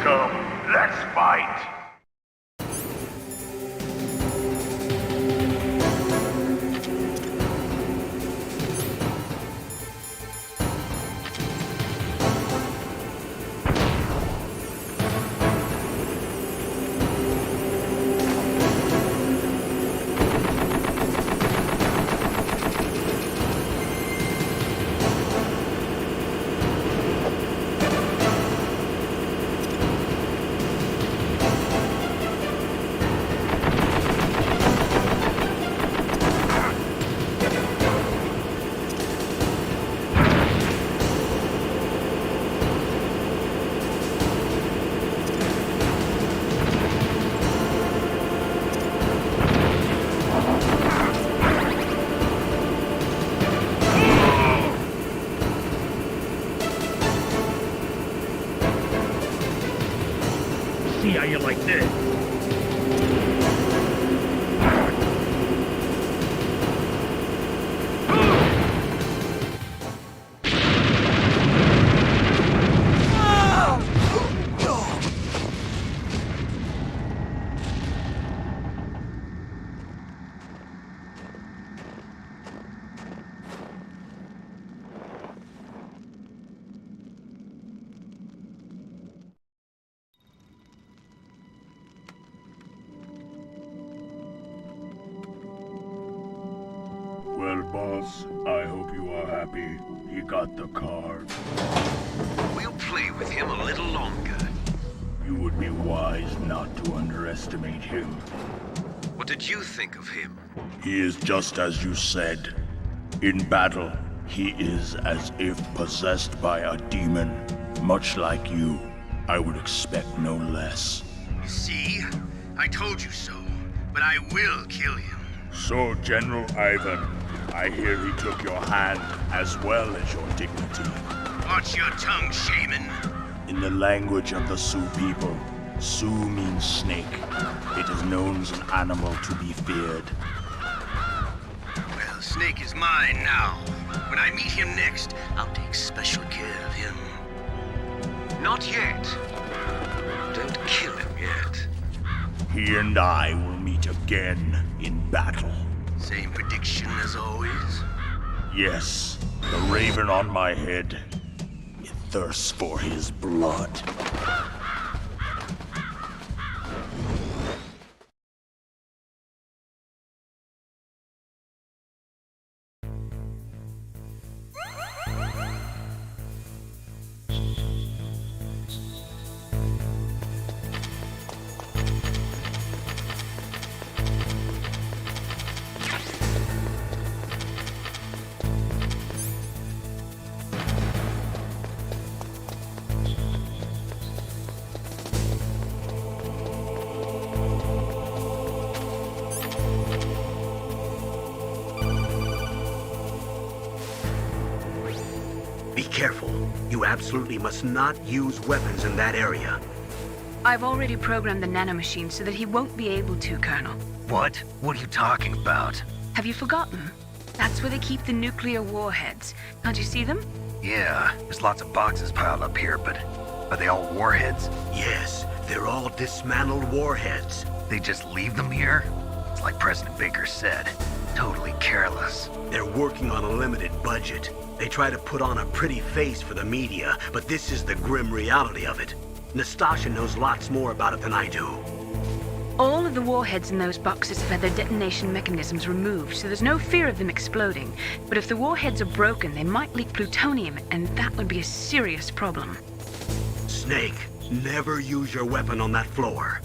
Come, let's fight! See how you like this. Well, boss, I hope you are happy. He got the card. We'll play with him a little longer. You would be wise not to underestimate him. What did you think of him? He is just as you said. In battle, he is as if possessed by a demon. Much like you, I would expect no less. See? I told you so, but I will kill him. So, General Ivan, I hear he took your hand as well as your dignity. Watch your tongue, shaman. In the language of the Sioux people, Sioux means snake. It is known as an animal to be feared. Well, Snake is mine now. When I meet him next, I'll take special care of him. Not yet. Don't kill him yet. He and I will meet again in battle. Same prediction as always? Yes, the raven on my head. It thirsts for his blood. You absolutely must not use weapons in that area. I've already programmed the nanomachine so that he won't be able to, Colonel. What? What are you talking about? Have you forgotten? That's where they keep the nuclear warheads. Can't you see them? Yeah, there's lots of boxes piled up here, but are they all warheads? Yes, they're all dismantled warheads. They just leave them here? It's like President Baker said, totally careless. They're working on a limited budget. They try to put on a pretty face for the media, but this is the grim reality of it. Nastasha knows lots more about it than I do. All of the warheads in those boxes have had their detonation mechanisms removed, so there's no fear of them exploding. But if the warheads are broken, they might leak plutonium, and that would be a serious problem. Snake, never use your weapon on that floor.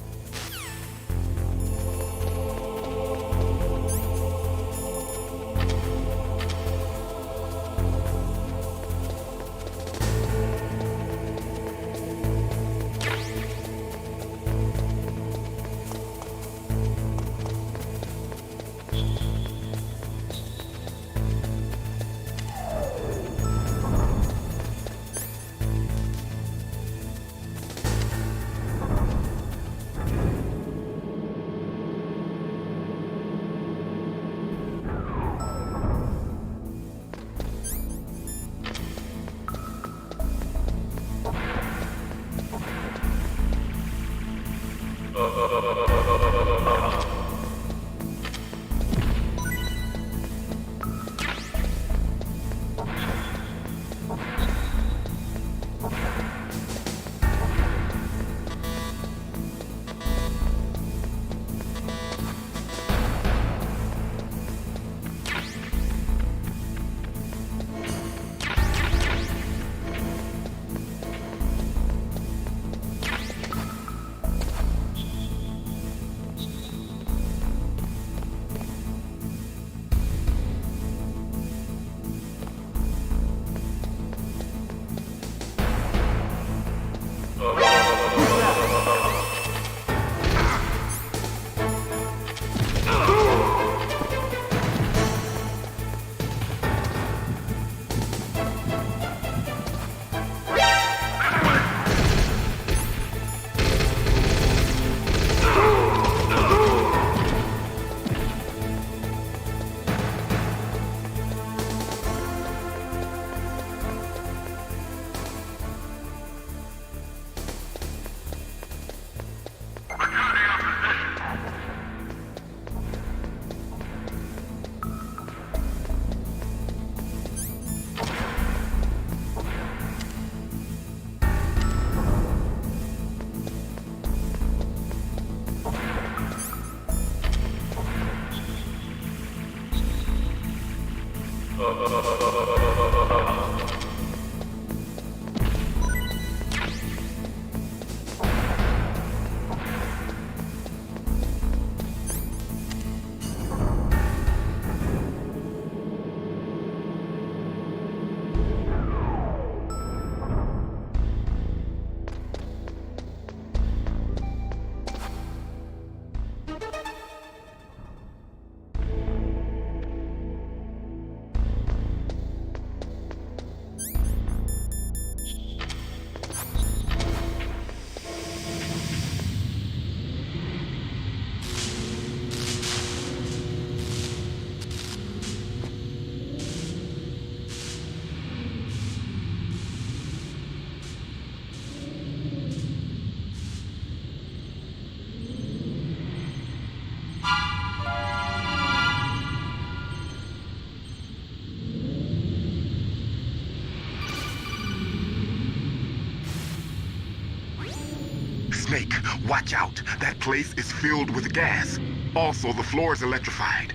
Snake, watch out. That place is filled with gas. Also, the floor is electrified.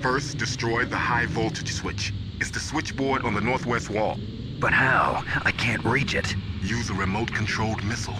First, destroy the high voltage switch. It's the switchboard on the northwest wall. But how? I can't reach it. Use a remote-controlled missile.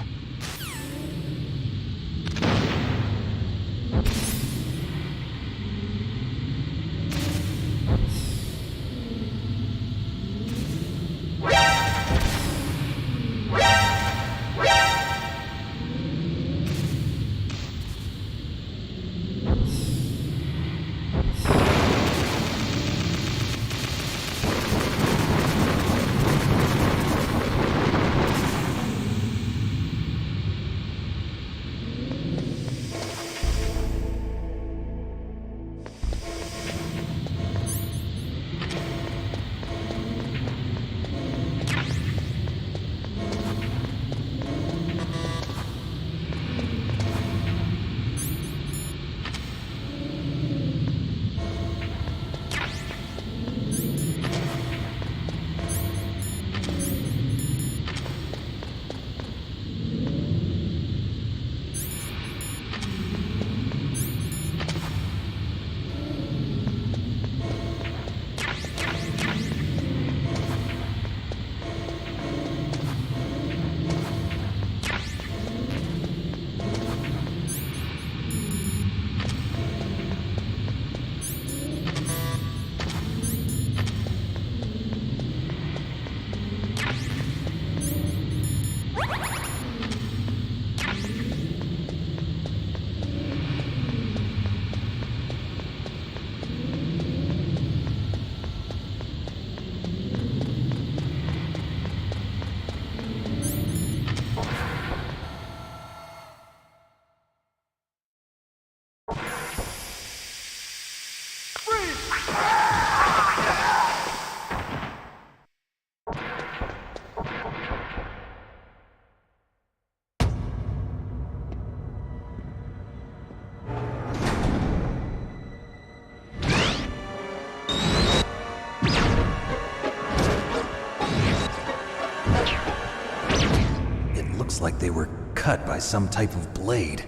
Looks like they were cut by some type of blade.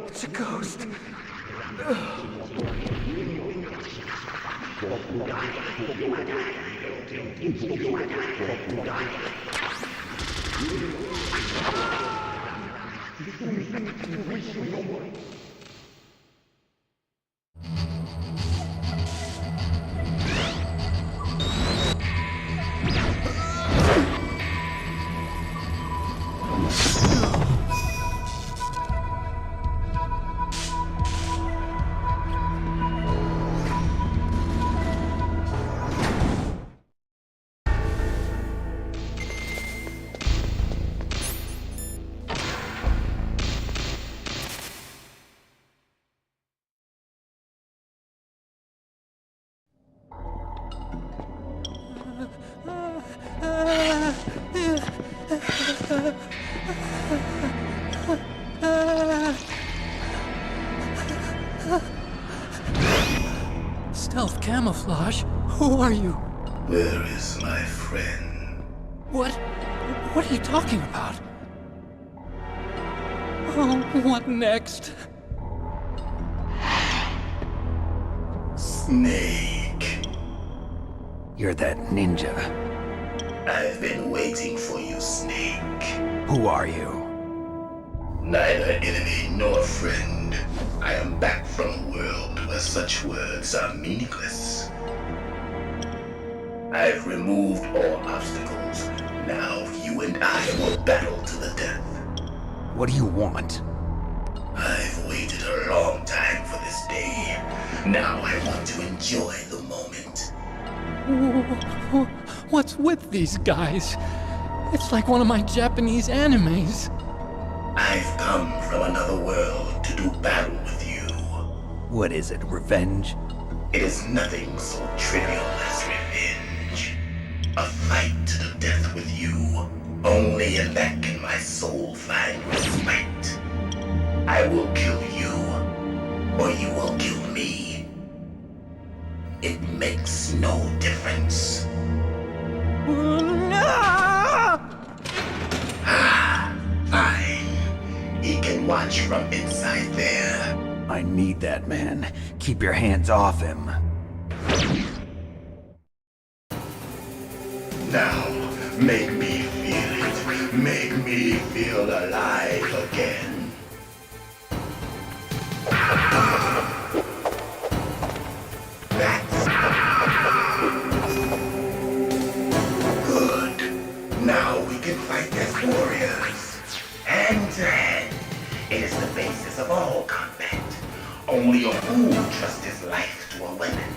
It's a ghost. Stealth camouflage? Who are you? Where is my friend? What are you talking about? Oh, what next? Snake. You're that ninja. I've been waiting for you, Snake. Who are you? Neither enemy nor friend. I am back from a world where such words are meaningless. I've removed all obstacles. Now you and I will battle to the death. What do you want? I've waited a long time for this day. Now I want to enjoy the moment. What's with these guys? It's like one of my Japanese animes. I've come from another world to do battle with you. What is it, revenge? It is nothing so trivial as revenge. A fight to the death with you. Only in that can my soul find respite. I will kill you, or you will kill me. It makes no difference. Fine. He can watch from inside there. I need that man. Keep your hands off him. Now, make me feel it. Make me feel alive again. That's good. Now we can fight as warriors. Hand to hand. It is the basis of all combat. Only a fool trusts his life to a weapon.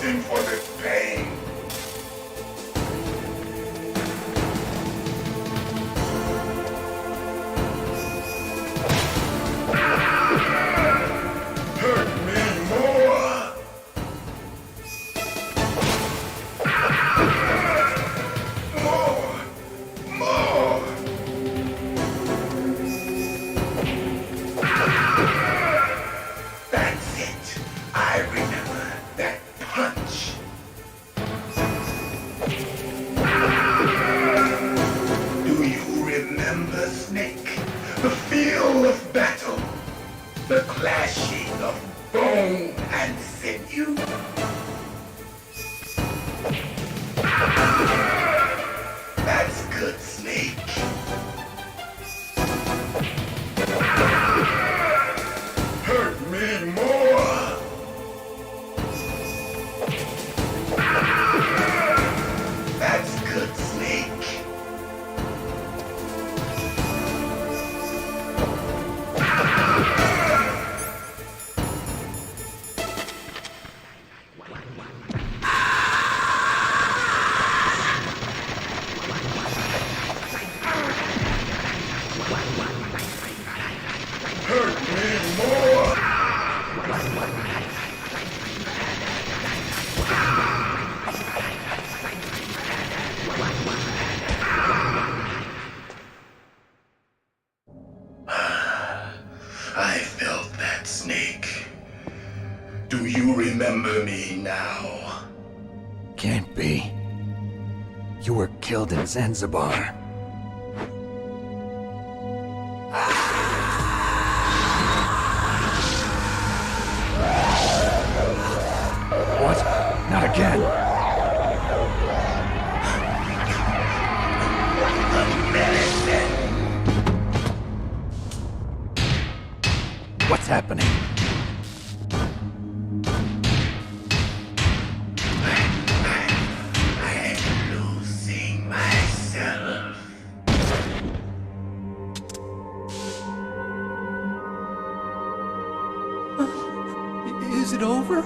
nothing for this pain. Hurt me more. More. That's it. I remember that punch. Do you remember, Snake? The feel of battle. The clashing of bone and sinew. That's good, Snake. Hurt me more. That's good, Snake. Hurt me more. I felt that, Snake. Do you remember me now? Can't be. You were killed in Zanzibar. What? Not again. What's happening? I'm losing myself. Is it over?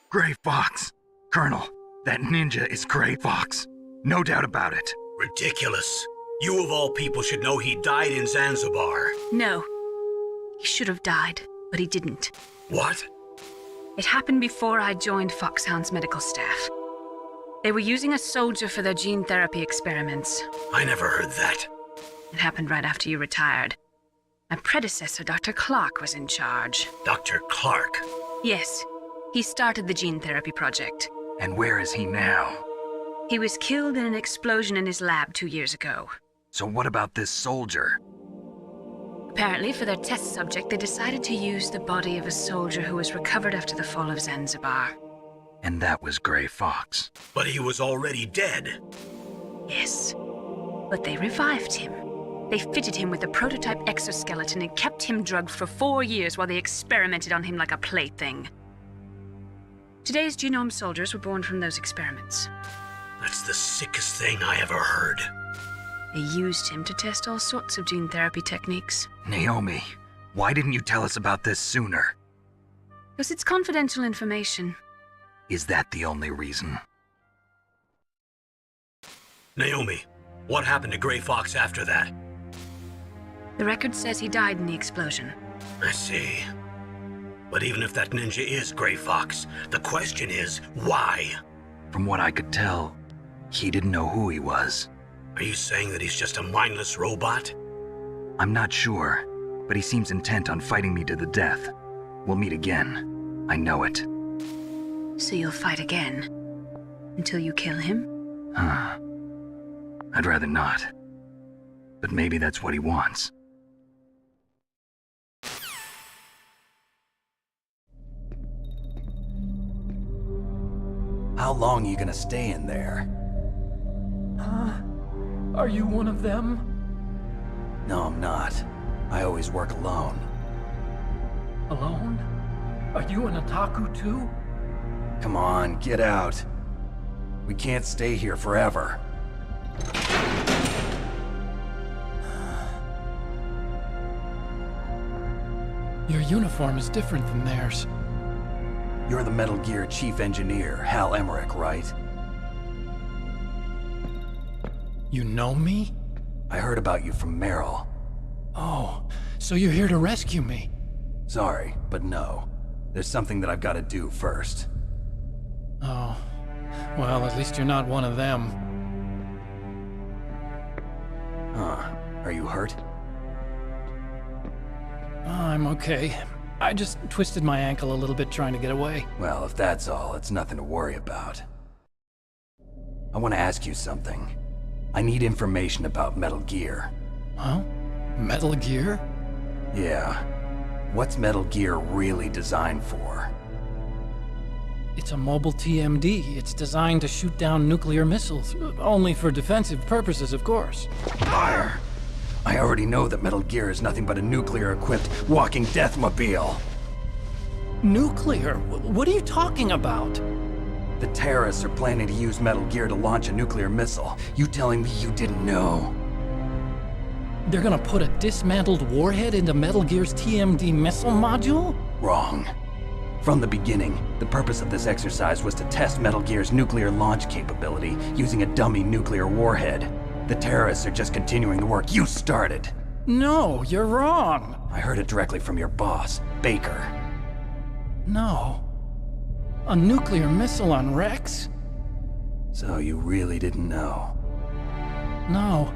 Gray Fox! Colonel, that ninja is Gray Fox. No doubt about it. Ridiculous. You of all people should know he died in Zanzibar. No. He should have died, but he didn't. What? It happened before I joined Foxhound's medical staff. They were using a soldier for their gene therapy experiments. I never heard that. It happened right after you retired. My predecessor, Dr. Clark, was in charge. Dr. Clark? Yes. He started the gene therapy project. And where is he now? He was killed in an explosion in his lab 2 years ago. So what about this soldier? Apparently, for their test subject, they decided to use the body of a soldier who was recovered after the fall of Zanzibar. And that was Gray Fox. But he was already dead. Yes. But they revived him. They fitted him with a prototype exoskeleton and kept him drugged for 4 years while they experimented on him like a plaything. Today's genome soldiers were born from those experiments. That's the sickest thing I ever heard. They used him to test all sorts of gene therapy techniques. Naomi, why didn't you tell us about this sooner? Because it's confidential information. Is that the only reason? Naomi, what happened to Gray Fox after that? The record says he died in the explosion. I see. But even if that ninja is Gray Fox, the question is, why? From what I could tell, he didn't know who he was. Are you saying that he's just a mindless robot? I'm not sure, but he seems intent on fighting me to the death. We'll meet again. I know it. So you'll fight again? Until you kill him? I'd rather not. But maybe that's what he wants. How long are you gonna stay in there? Are you one of them? No, I'm not. I always work alone. Alone? Are you an otaku too? Come on, get out. We can't stay here forever. Your uniform is different than theirs. You're the Metal Gear Chief Engineer, Hal Emmerich, right? You know me? I heard about you from Meryl. Oh, so you're here to rescue me? Sorry, but no. There's something that I've got to do first. Oh. Well, at least you're not one of them. Huh. Are you hurt? I'm okay. I just twisted my ankle a little bit trying to get away. Well, if that's all, it's nothing to worry about. I want to ask you something. I need information about Metal Gear. Huh? Metal Gear? Yeah. What's Metal Gear really designed for? It's a mobile TMD. It's designed to shoot down nuclear missiles. Only for defensive purposes, of course. Fire! I already know that Metal Gear is nothing but a nuclear-equipped walking deathmobile. Nuclear? What are you talking about? The terrorists are planning to use Metal Gear to launch a nuclear missile. You telling me you didn't know? They're gonna put a dismantled warhead into Metal Gear's TMD missile module? Wrong. From the beginning, the purpose of this exercise was to test Metal Gear's nuclear launch capability using a dummy nuclear warhead. The terrorists are just continuing the work you started. No, you're wrong. I heard it directly from your boss, Baker. No. A nuclear missile on Rex? So you really didn't know? No.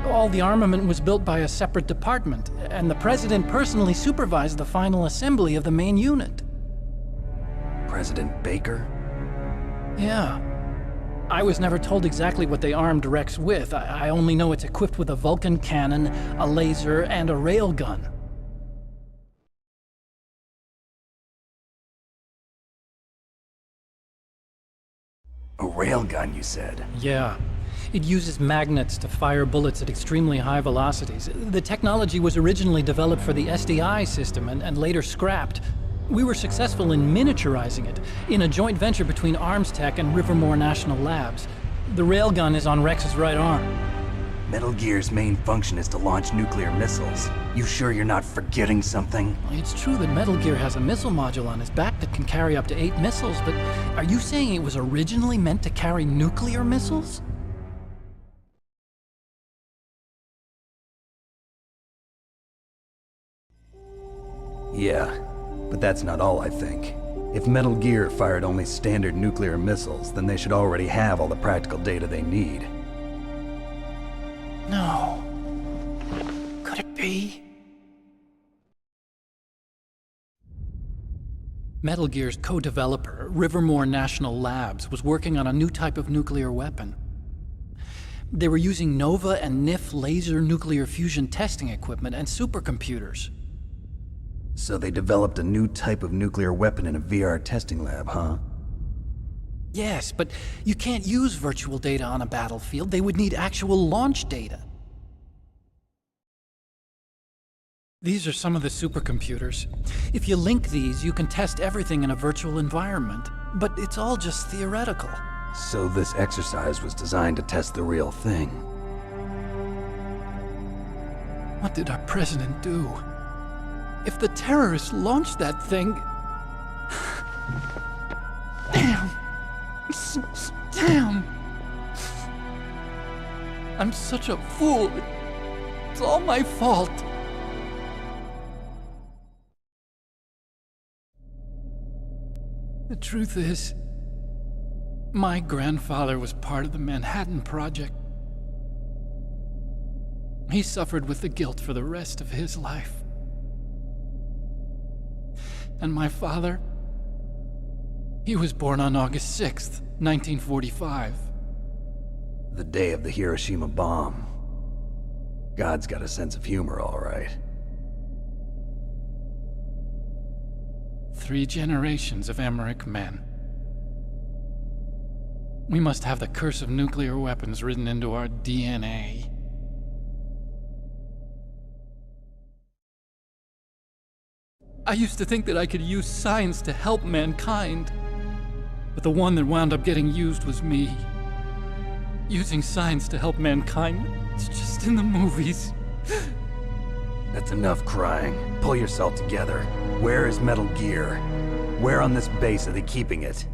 All the armament was built by a separate department, and the President personally supervised the final assembly of the main unit. President Baker? Yeah. I was never told exactly what they armed Rex with. I only know it's equipped with a Vulcan cannon, a laser, and a railgun. A railgun, you said? Yeah. It uses magnets to fire bullets at extremely high velocities. The technology was originally developed for the SDI system and later scrapped. We were successful in miniaturizing it, in a joint venture between ArmsTech and Rivermore National Labs. The railgun is on Rex's right arm. Metal Gear's main function is to launch nuclear missiles. You sure you're not forgetting something? It's true that Metal Gear has a missile module on his back that can carry up to 8 missiles, but are you saying it was originally meant to carry nuclear missiles? Yeah, but that's not all I think. If Metal Gear fired only standard nuclear missiles, then they should already have all the practical data they need. No. Could it be? Metal Gear's co-developer, Rivermore National Labs, was working on a new type of nuclear weapon. They were using NOVA and NIF laser nuclear fusion testing equipment and supercomputers. So they developed a new type of nuclear weapon in a VR testing lab, huh? Yes, but you can't use virtual data on a battlefield. They would need actual launch data. These are some of the supercomputers. If you link these, you can test everything in a virtual environment. But it's all just theoretical. So this exercise was designed to test the real thing. What did our president do? If the terrorists launched that thing... Damn! Damn! I'm such a fool. It's all my fault. The truth is, my grandfather was part of the Manhattan Project. He suffered with the guilt for the rest of his life. And my father, he was born on August 6th, 1945. The day of the Hiroshima bomb. God's got a sense of humor, all right. 3 generations of Emmerich men. We must have the curse of nuclear weapons written into our DNA. I used to think that I could use science to help mankind. But the one that wound up getting used was me. Using science to help mankind, it's just in the movies. That's enough crying. Pull yourself together. Where is Metal Gear? Where on this base are they keeping it?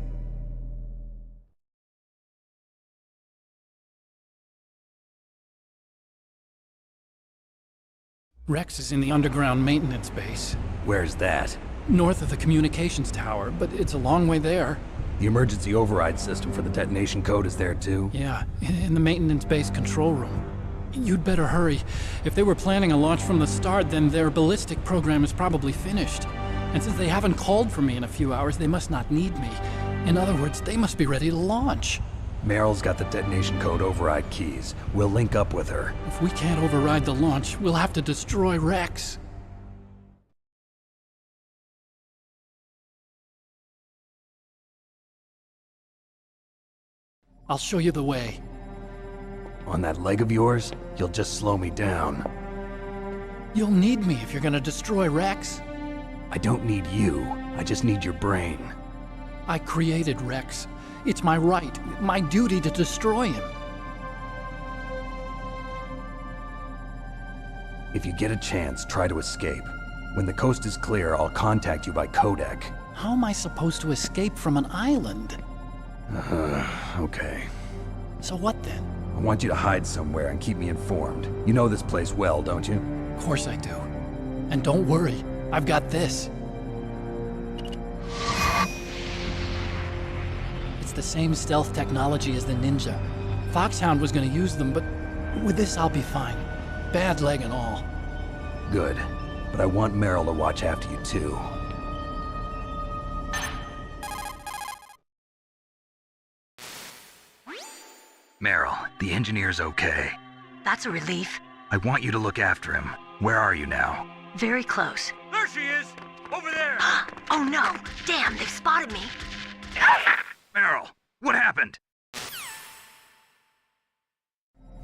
Rex is in the underground maintenance base. Where's that? North of the communications tower, but it's a long way there. The emergency override system for the detonation code is there too? Yeah, in the maintenance base control room. You'd better hurry. If they were planning a launch from the start, then their ballistic program is probably finished. And since they haven't called for me in a few hours, they must not need me. In other words, they must be ready to launch. Meryl's got the detonation code override keys. We'll link up with her. If we can't override the launch, we'll have to destroy Rex. I'll show you the way. On that leg of yours, you'll just slow me down. You'll need me if you're gonna destroy Rex. I don't need you. I just need your brain. I created Rex. It's my right, my duty to destroy him. If you get a chance, try to escape. When the coast is clear, I'll contact you by codec. How am I supposed to escape from an island? Okay. So what then? I want you to hide somewhere and keep me informed. You know this place well, don't you? Of course I do. And don't worry, I've got this. It's the same stealth technology as the Ninja. Foxhound was gonna use them, but with this I'll be fine. Bad leg and all. Good. But I want Meryl to watch after you too. Meryl, the engineer's okay. That's a relief. I want you to look after him. Where are you now? Very close. There she is! Over there! Oh no! Damn, they've spotted me. Meryl, what happened?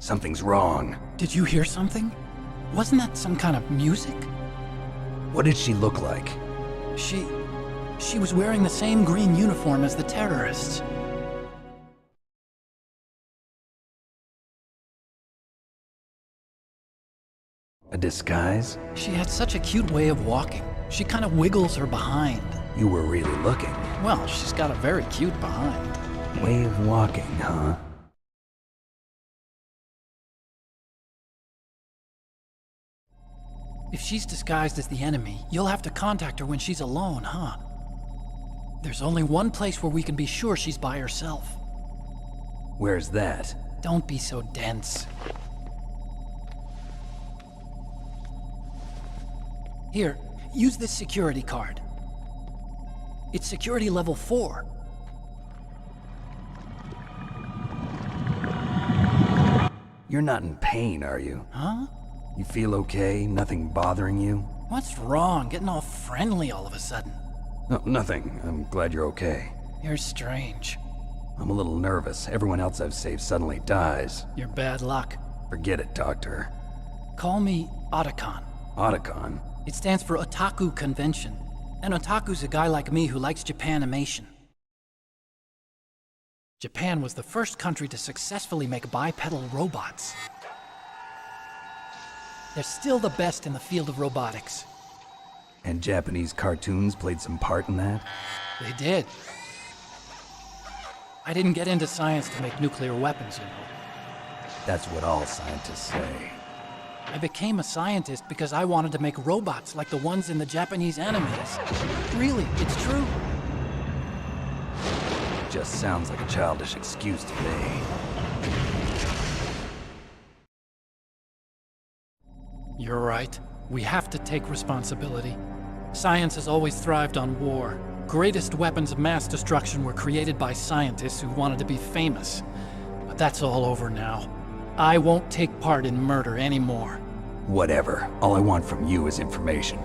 Something's wrong. Did you hear something? Wasn't that some kind of music? What did she look like? She was wearing the same green uniform as the terrorists. A disguise? She had such a cute way of walking. She kind of wiggles her behind. You were really looking. Well, she's got a very cute behind. Way of walking, huh? If she's disguised as the enemy, you'll have to contact her when she's alone, huh? There's only one place where we can be sure she's by herself. Where's that? Don't be so dense. Here, use this security card. It's security level 4. You're not in pain, are you? Huh? You feel okay? Nothing bothering you? What's wrong? Getting all friendly all of a sudden. No, nothing. I'm glad you're okay. You're strange. I'm a little nervous. Everyone else I've saved suddenly dies. You're bad luck. Forget it, Doctor. Call me Otacon. Otacon? It stands for Otaku Convention. An otaku's a guy like me who likes Japanimation. Japan was the first country to successfully make bipedal robots. They're still the best in the field of robotics. And Japanese cartoons played some part in that? They did. I didn't get into science to make nuclear weapons, you know. That's what all scientists say. I became a scientist because I wanted to make robots like the ones in the Japanese animes. Really, it's true. Just sounds like a childish excuse to me. You're right. We have to take responsibility. Science has always thrived on war. Greatest weapons of mass destruction were created by scientists who wanted to be famous. But that's all over now. I won't take part in murder anymore. Whatever. All I want from you is information.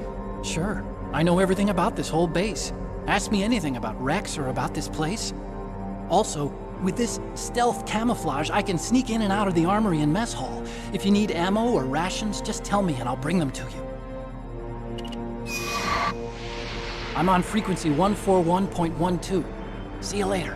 Sure. I know everything about this whole base. Ask me anything about Rex or about this place. Also, with this stealth camouflage, I can sneak in and out of the armory and mess hall. If you need ammo or rations, just tell me and I'll bring them to you. I'm on frequency 141.12. See you later.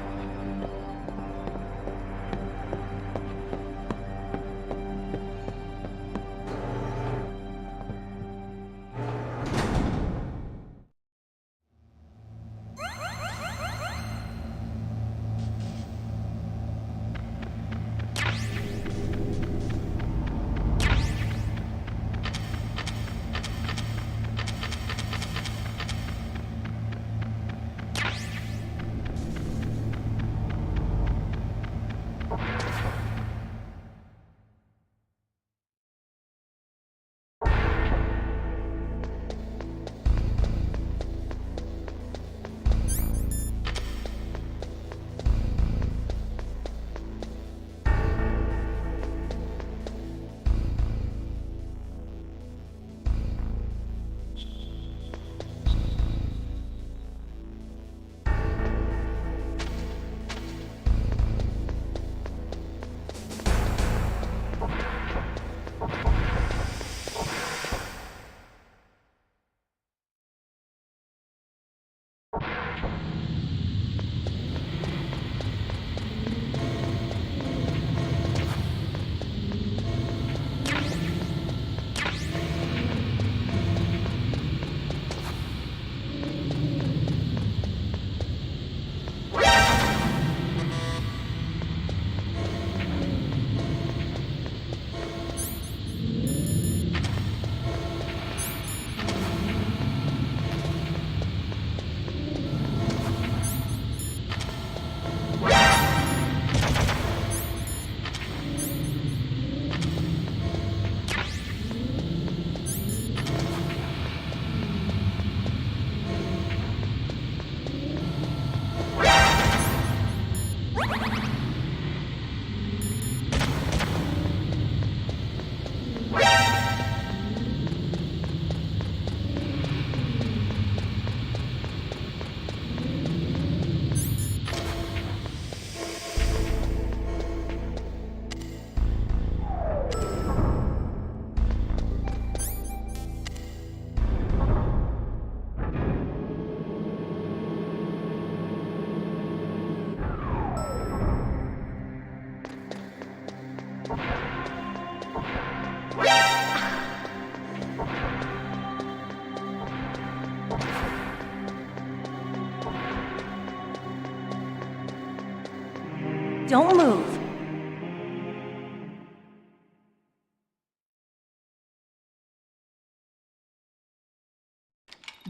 Don't move.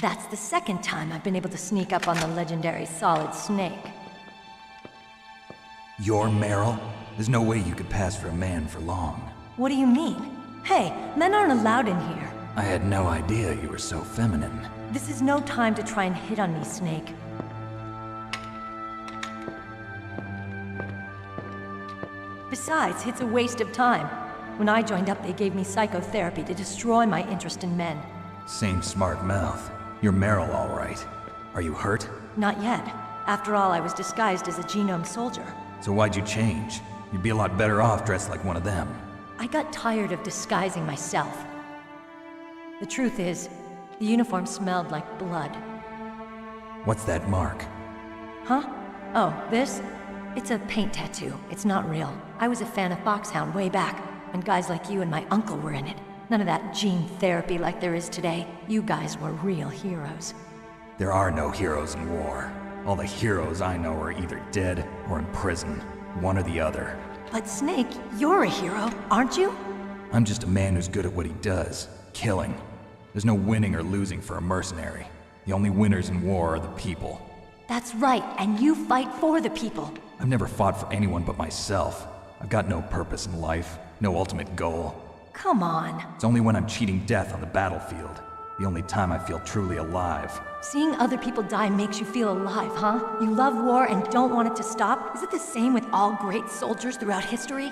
That's the second time I've been able to sneak up on the legendary Solid Snake. You're Meryl? There's no way you could pass for a man for long. What do you mean? Hey, men aren't allowed in here. I had no idea you were so feminine. This is no time to try and hit on me, Snake. Besides, it's a waste of time. When I joined up, they gave me psychotherapy to destroy my interest in men. Same smart mouth. You're Meryl, all right. Are you hurt? Not yet. After all, I was disguised as a genome soldier. So why'd you change? You'd be a lot better off dressed like one of them. I got tired of disguising myself. The truth is, the uniform smelled like blood. What's that mark? Huh? Oh, this? It's a paint tattoo. It's not real. I was a fan of Foxhound way back, when guys like you and my uncle were in it. None of that gene therapy like there is today. You guys were real heroes. There are no heroes in war. All the heroes I know are either dead or in prison. One or the other. But Snake, you're a hero, aren't you? I'm just a man who's good at what he does. Killing. There's no winning or losing for a mercenary. The only winners in war are the people. That's right, and you fight for the people. I've never fought for anyone but myself. I've got no purpose in life, no ultimate goal. Come on. It's only when I'm cheating death on the battlefield. The only time I feel truly alive. Seeing other people die makes you feel alive, huh? You love war and don't want it to stop? Is it the same with all great soldiers throughout history?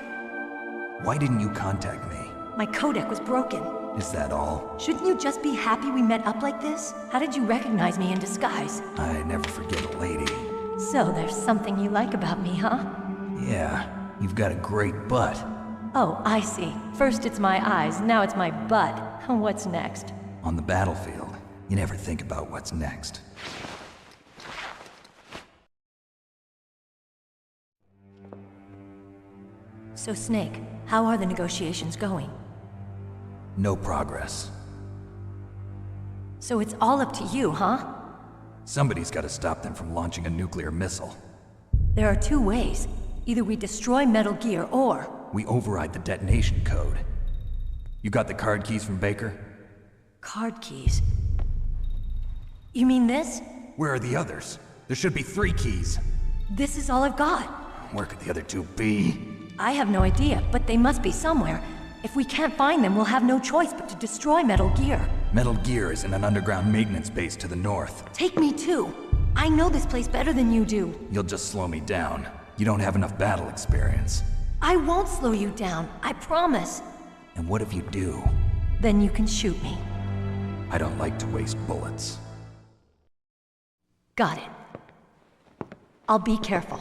Why didn't you contact me? My codec was broken. Is that all? Shouldn't you just be happy we met up like this? How did you recognize me in disguise? I never forget a lady. So there's something you like about me, huh? Yeah, you've got a great butt. Oh, I see. First it's my eyes, now it's my butt. What's next? On the battlefield, You never think about what's next. So, Snake, how are the negotiations going? No progress. So it's all up to you, huh? Somebody's got to stop them from launching a nuclear missile. There are two ways. Either we destroy Metal Gear, or... we override the detonation code. You got the card keys from Baker? Card keys? You mean this? Where are the others? There should be 3 keys. This is all I've got. Where could the other 2 be? I have no idea, but they must be somewhere. If we can't find them, we'll have no choice but to destroy Metal Gear. Metal Gear is in an underground maintenance base to the north. Take me too. I know this place better than you do. You'll just slow me down. You don't have enough battle experience. I won't slow you down, I promise. And what if you do? Then you can shoot me. I don't like to waste bullets. Got it. I'll be careful.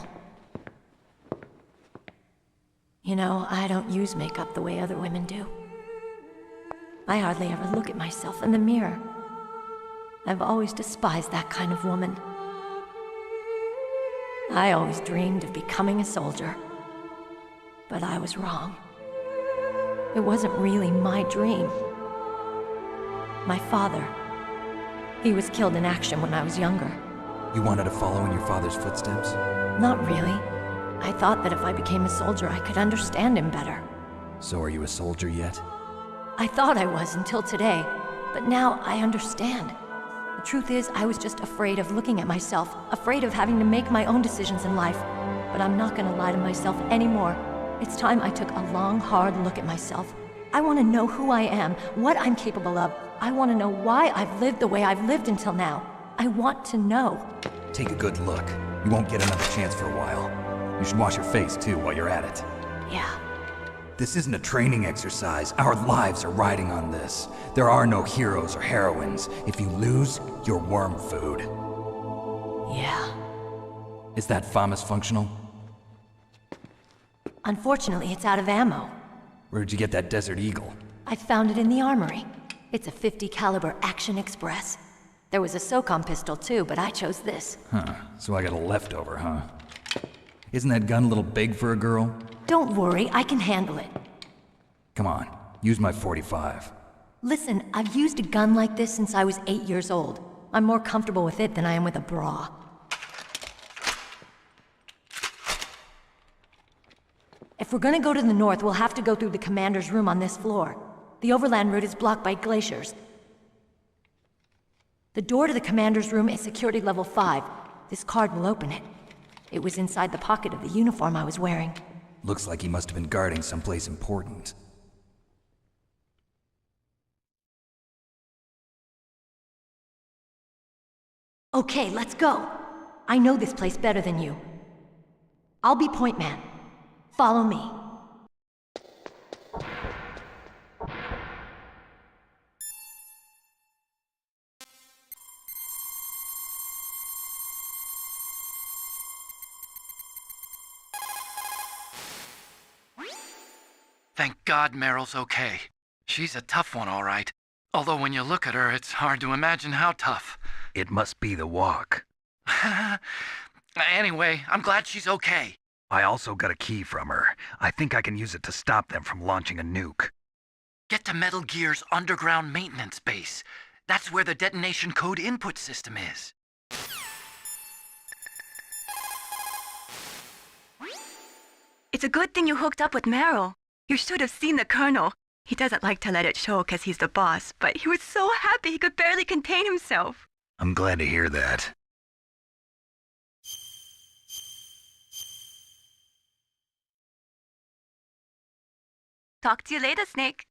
You know, I don't use makeup the way other women do. I hardly ever look at myself in the mirror. I've always despised that kind of woman. I always dreamed of becoming a soldier. But I was wrong. It wasn't really my dream. My father, he was killed in action when I was younger. You wanted to follow in your father's footsteps? Not really. I thought that if I became a soldier, I could understand him better. So are you a soldier yet? I thought I was until today, but now I understand. The truth is, I was just afraid of looking at myself, afraid of having to make my own decisions in life. But I'm not gonna lie to myself anymore. It's time I took a long, hard look at myself. I want to know who I am, what I'm capable of. I want to know why I've lived the way I've lived until now. I want to know. Take a good look. You won't get another chance for a while. You should wash your face, too, while you're at it. Yeah. This isn't a training exercise. Our lives are riding on this. There are no heroes or heroines. If you lose, you're worm food. Yeah. Is that FAMAS functional? Unfortunately, it's out of ammo. Where'd you get that Desert Eagle? I found it in the armory. It's a .50 caliber Action Express. There was a SOCOM pistol too, but I chose this. Huh, so I got a leftover, huh? Isn't that gun a little big for a girl? Don't worry, I can handle it. Come on, use my .45. Listen, I've used a gun like this since I was 8 years old. I'm more comfortable with it than I am with a bra. If we're gonna go to the north, we'll have to go through the commander's room on this floor. The overland route is blocked by glaciers. The door to the commander's room is security level 5. This card will open it. It was inside the pocket of the uniform I was wearing. Looks like he must have been guarding someplace important. Okay, let's go. I know this place better than you. I'll be point man. Follow me. Thank God Meryl's okay. She's a tough one, all right. Although when you look at her, it's hard to imagine how tough. It must be the walk. Anyway, I'm glad she's okay. I also got a key from her. I think I can use it to stop them from launching a nuke. Get to Metal Gear's underground maintenance base. That's where the detonation code input system is. It's a good thing you hooked up with Meryl. You should have seen the Colonel. He doesn't like to let it show because he's the boss, but he was so happy he could barely contain himself. I'm glad to hear that. Talk to you later, Snake.